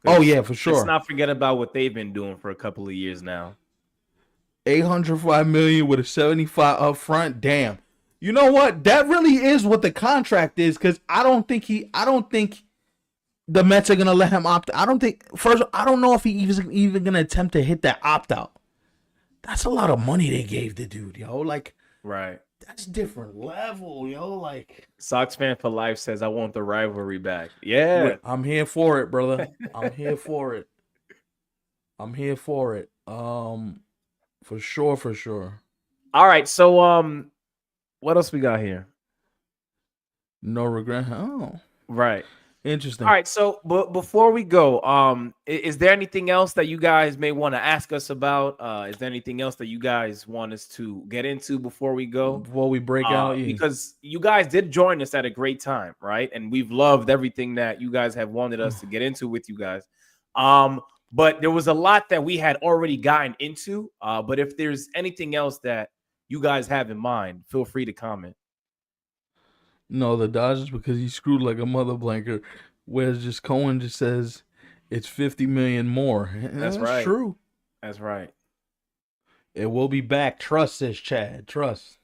Oh yeah, for sure. Let's not forget about what they've been doing for a couple of years now. $805 million with a 75 up front. Damn. You know what? That really is what the contract is, because I don't think the Mets are gonna let him opt. I don't know if he's even gonna attempt to hit that opt out. That's a lot of money they gave the dude, yo. Like, right. That's different level, yo. Like, Sox fan for life says, I want the rivalry back. Yeah. I'm here for it, brother. I'm here for it. For sure. All right, so what else we got here? No regret. Oh, right. Interesting. All right, so before we go, is there anything else that you guys may want to ask us about? Is there anything else that you guys want us to get into before we go? Before we break out, yeah. Because you guys did join us at a great time, right? And we've loved everything that you guys have wanted us to get into with you guys. But there was a lot that we had already gotten into. But if there's anything else that you guys have in mind, feel free to comment. No, the Dodgers, because he screwed like a mother blanket. Whereas just Cohen just says it's 50 million more. That's right. True. That's right. It will be back. Trust, says Chad. Trust.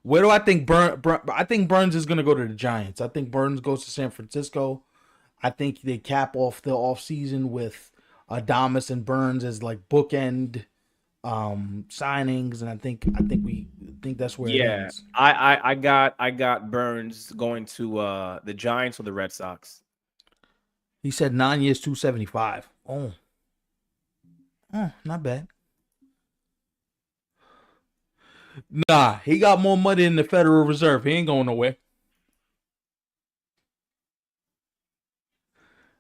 Where do I think I think Burns is going to go to the Giants. I think Burns goes to San Francisco. I think they cap off the offseason with Adames and Burns as like bookend signings, and I think that's where it ends. I got Burns going to the Giants or the Red Sox. He said 9 years, 275. Oh, not bad. Nah, he got more money in the Federal Reserve. He ain't going nowhere.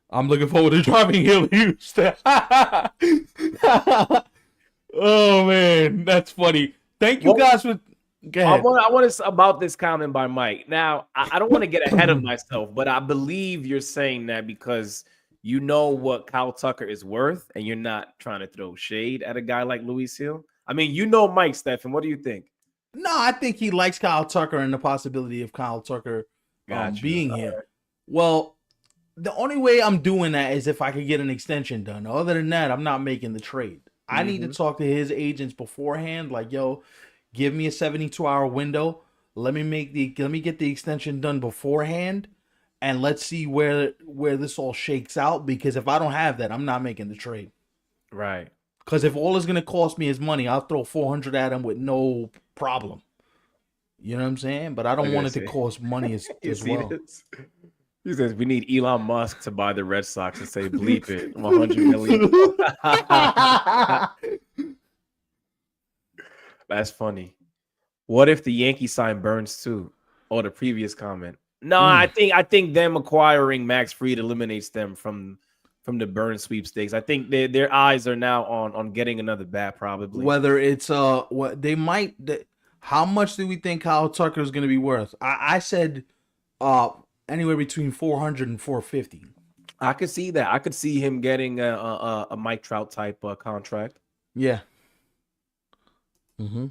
I'm looking forward to driving Hill Houston. Oh man, that's funny. Thank you guys for. Go ahead. I want to about this comment by Mike. Now, I don't want to get ahead of myself, but I believe you're saying that because you know what Kyle Tucker is worth, and you're not trying to throw shade at a guy like Luis Hill. I mean, you know Mike, Stephen. What do you think? No, I think he likes Kyle Tucker and the possibility of Kyle Tucker being here. Right. Well, the only way I'm doing that is if I could get an extension done. Other than that, I'm not making the trade. I need to talk to his agents beforehand. Like, yo, give me a 72-hour window. Let me get the extension done beforehand, and let's see where this all shakes out. Because if I don't have that, I'm not making the trade. Right. Because if all it's gonna cost me is money, I'll throw $400 at him with no problem. You know what I'm saying? But I don't want it to cost money as well. He says we need Elon Musk to buy the Red Sox and say bleep it, 100 million. That's funny. What if the Yankees sign Burns too? Or the previous comment? No, I think them acquiring Max Fried eliminates them from the Burns sweepstakes. I think their eyes are now on getting another bat, probably. Whether it's what they might. How much do we think Kyle Tucker is going to be worth? I said anywhere between 400 and 450. I could see that. I could see him getting a Mike Trout type contract. Yeah. Mm-hmm.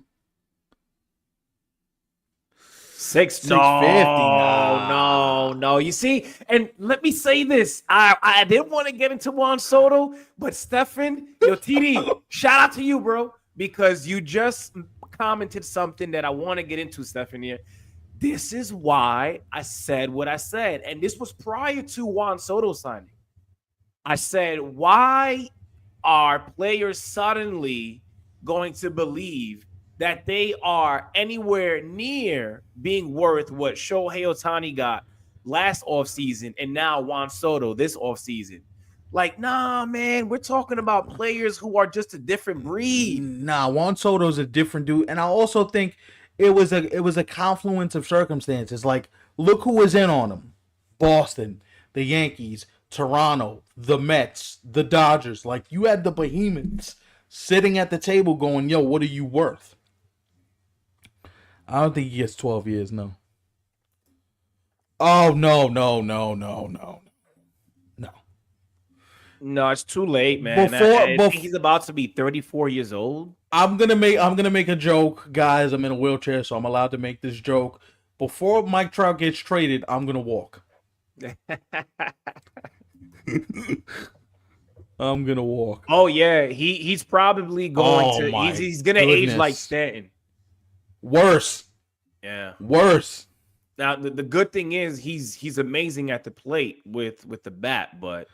650. 650. No. You see, and let me say this. I didn't want to get into Juan Soto, but Stefan, yo, TD, shout out to you, bro, because you just commented something that I want to get into, Stefan, here. This is why I said what I said. And this was prior to Juan Soto signing. I said, why are players suddenly going to believe that they are anywhere near being worth what Shohei Ohtani got last offseason and now Juan Soto this offseason? Like, nah, man, we're talking about players who are just a different breed. Nah, Juan Soto's a different dude. And I also think it was a confluence of circumstances. Like, look who was in on him. Boston, the Yankees, Toronto, the Mets, the Dodgers. Like, you had the behemoths sitting at the table going, yo, what are you worth? I don't think he gets 12 years, no. Oh, no. No, it's too late, man. I think he's about to be 34 years old. I'm gonna make a joke, guys. I'm in a wheelchair, so I'm allowed to make this joke. Before Mike Trout gets traded, I'm gonna walk. I'm gonna walk. Oh yeah, he's probably going to. He's gonna age like Stanton. Worse. Yeah. Worse. Now the good thing is he's amazing at the plate with the bat, but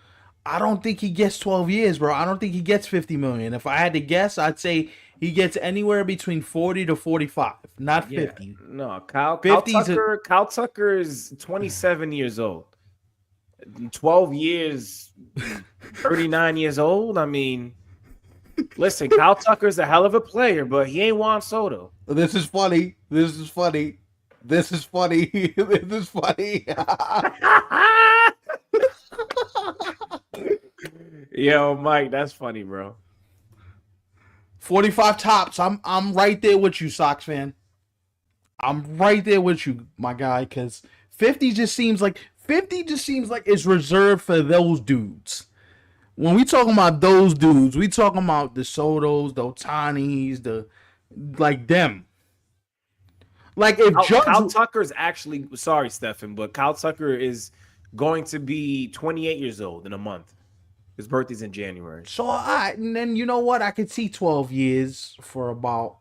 I don't think he gets 12 years, bro. I don't think he gets 50 million. If I had to guess, I'd say he gets anywhere between 40 to 45, not 50. Yeah. No, Kyle Tucker is 27 years old. 12 years, 39 years old. I mean, listen, Kyle Tucker's a hell of a player, but he ain't Juan Soto. This is funny. Yo, Mike, that's funny, bro. 45 tops. I'm right there with you, Sox fan. I'm right there with you, my guy, because 50 just seems like it's reserved for those dudes. When we talking about those dudes, we talking about the Sotos, the Ohtanis, them. Like if Kyle Tucker's actually, sorry, Stefan, but Kyle Tucker is going to be 28 years old in a month. His birthday's in January. So and then you know what? I could see 12 years for about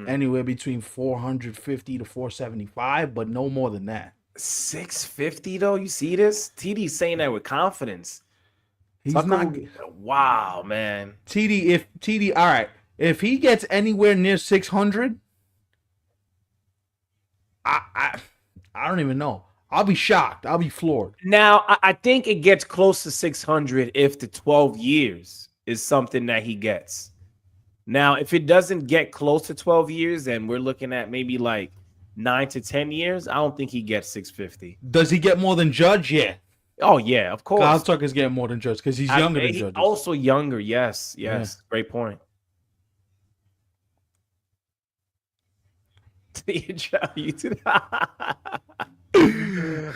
anywhere between 450 to 475, but no more than that. 650 though, you see this? TD's saying that with confidence. He's not. Wow, man. TD, all right. If he gets anywhere near 600, I don't even know. I'll be shocked. I'll be floored. Now, I think it gets close to 600 if the 12 years is something that he gets. Now, if it doesn't get close to 12 years and we're looking at maybe like 9 to 10 years, I don't think he gets 650. Does he get more than Judge? Yeah. Oh, yeah, of course. Kyle Tucker's getting more than Judge because he's younger than Judge. Also younger, yes. Yeah. Great point.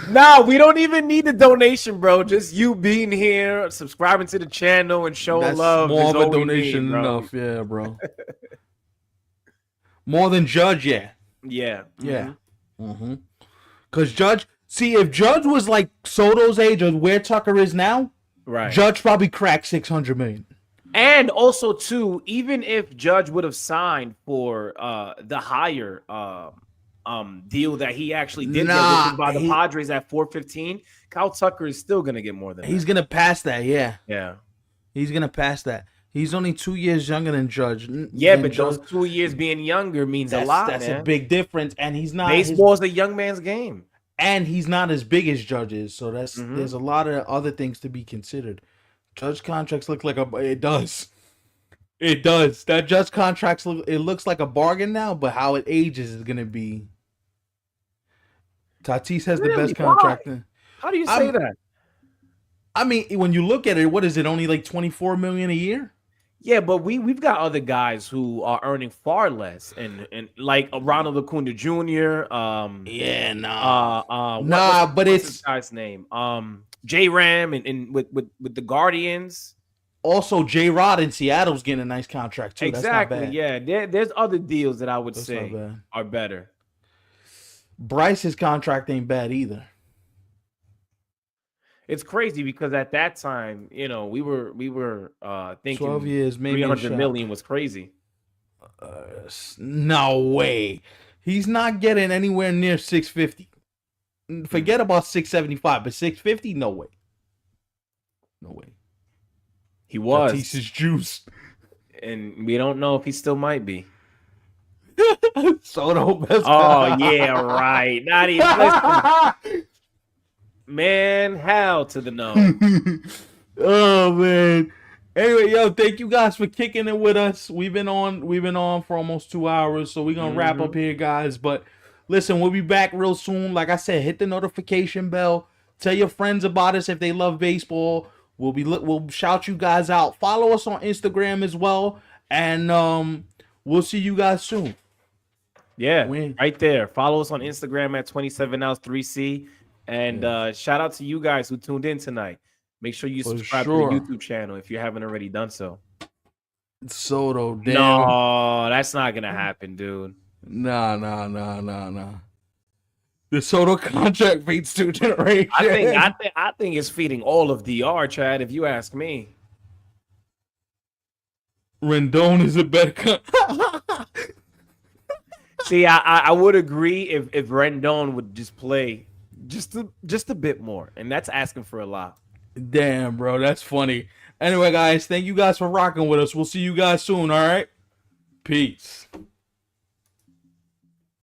No, we don't even need the donation, bro. Just you being here, subscribing to the channel, and showing love. More of a donation enough, yeah, bro. More than Judge, yeah. Yeah. Yeah. Mm-hmm. Because Judge, see, if Judge was like Soto's age or where Tucker is now, right? Judge probably cracked 600 million. And also, too, even if Judge would have signed for the higher deal that he actually did get by the Padres at 415, Kyle Tucker is still gonna get more than that. He's gonna pass that, yeah. Yeah. He's gonna pass that. He's only 2 years younger than Judge. Yeah, but those 2 years being younger means a lot. That's a big difference, and he's not. Baseball is a young man's game, and he's not as big as Judge is. So there's a lot of other things to be considered. Judge contracts look like it does. It does. That Judge contracts looks like a bargain now, but how it ages is gonna be. Tatis has the best contract. How do you say that? I mean, when you look at it, what is it? Only like $24 million a year? Yeah, but we've got other guys who are earning far less, and like Ronald Acuna Jr. Yeah, nah, but What's this it's guy's name? J Ram and with the Guardians. also J Rod in Seattle's getting a nice contract too. That's not Exactly. bad. Yeah, there's other deals that I would That's not say bad. are better. Bryce's contract ain't bad either. It's crazy because at that time, we were thinking 12 years, maybe 300 million was crazy. No way. He's not getting anywhere near 650. Forget about 675, but 650, no way. No way. He was. Tatis's juice. And we don't know if he still might be. Soto best. Oh, yeah, right. Not even listen. Man, hell to the no. Oh man. Anyway, yo, thank you guys for kicking it with us. We've been on for almost 2 hours, so we're gonna wrap up here, guys. But listen, we'll be back real soon. Like I said, hit the notification bell. Tell your friends about us if they love baseball. We'll shout you guys out. Follow us on Instagram as well, and we'll see you guys soon. Yeah, right there. Follow us on Instagram at 27ounce3C. And shout out to you guys who tuned in tonight. Make sure you subscribe to the YouTube channel if you haven't already done so. Soto, damn. No, that's not gonna happen, dude. Nah. The Soto contract feeds 2 generations. I think it's feeding all of DR, Chad. If you ask me, Rendon is a better. See, I would agree if Rendon would just play just a bit more, and that's asking for a lot. Damn, bro, that's funny. Anyway, guys, thank you guys for rocking with us. We'll see you guys soon. All right, peace.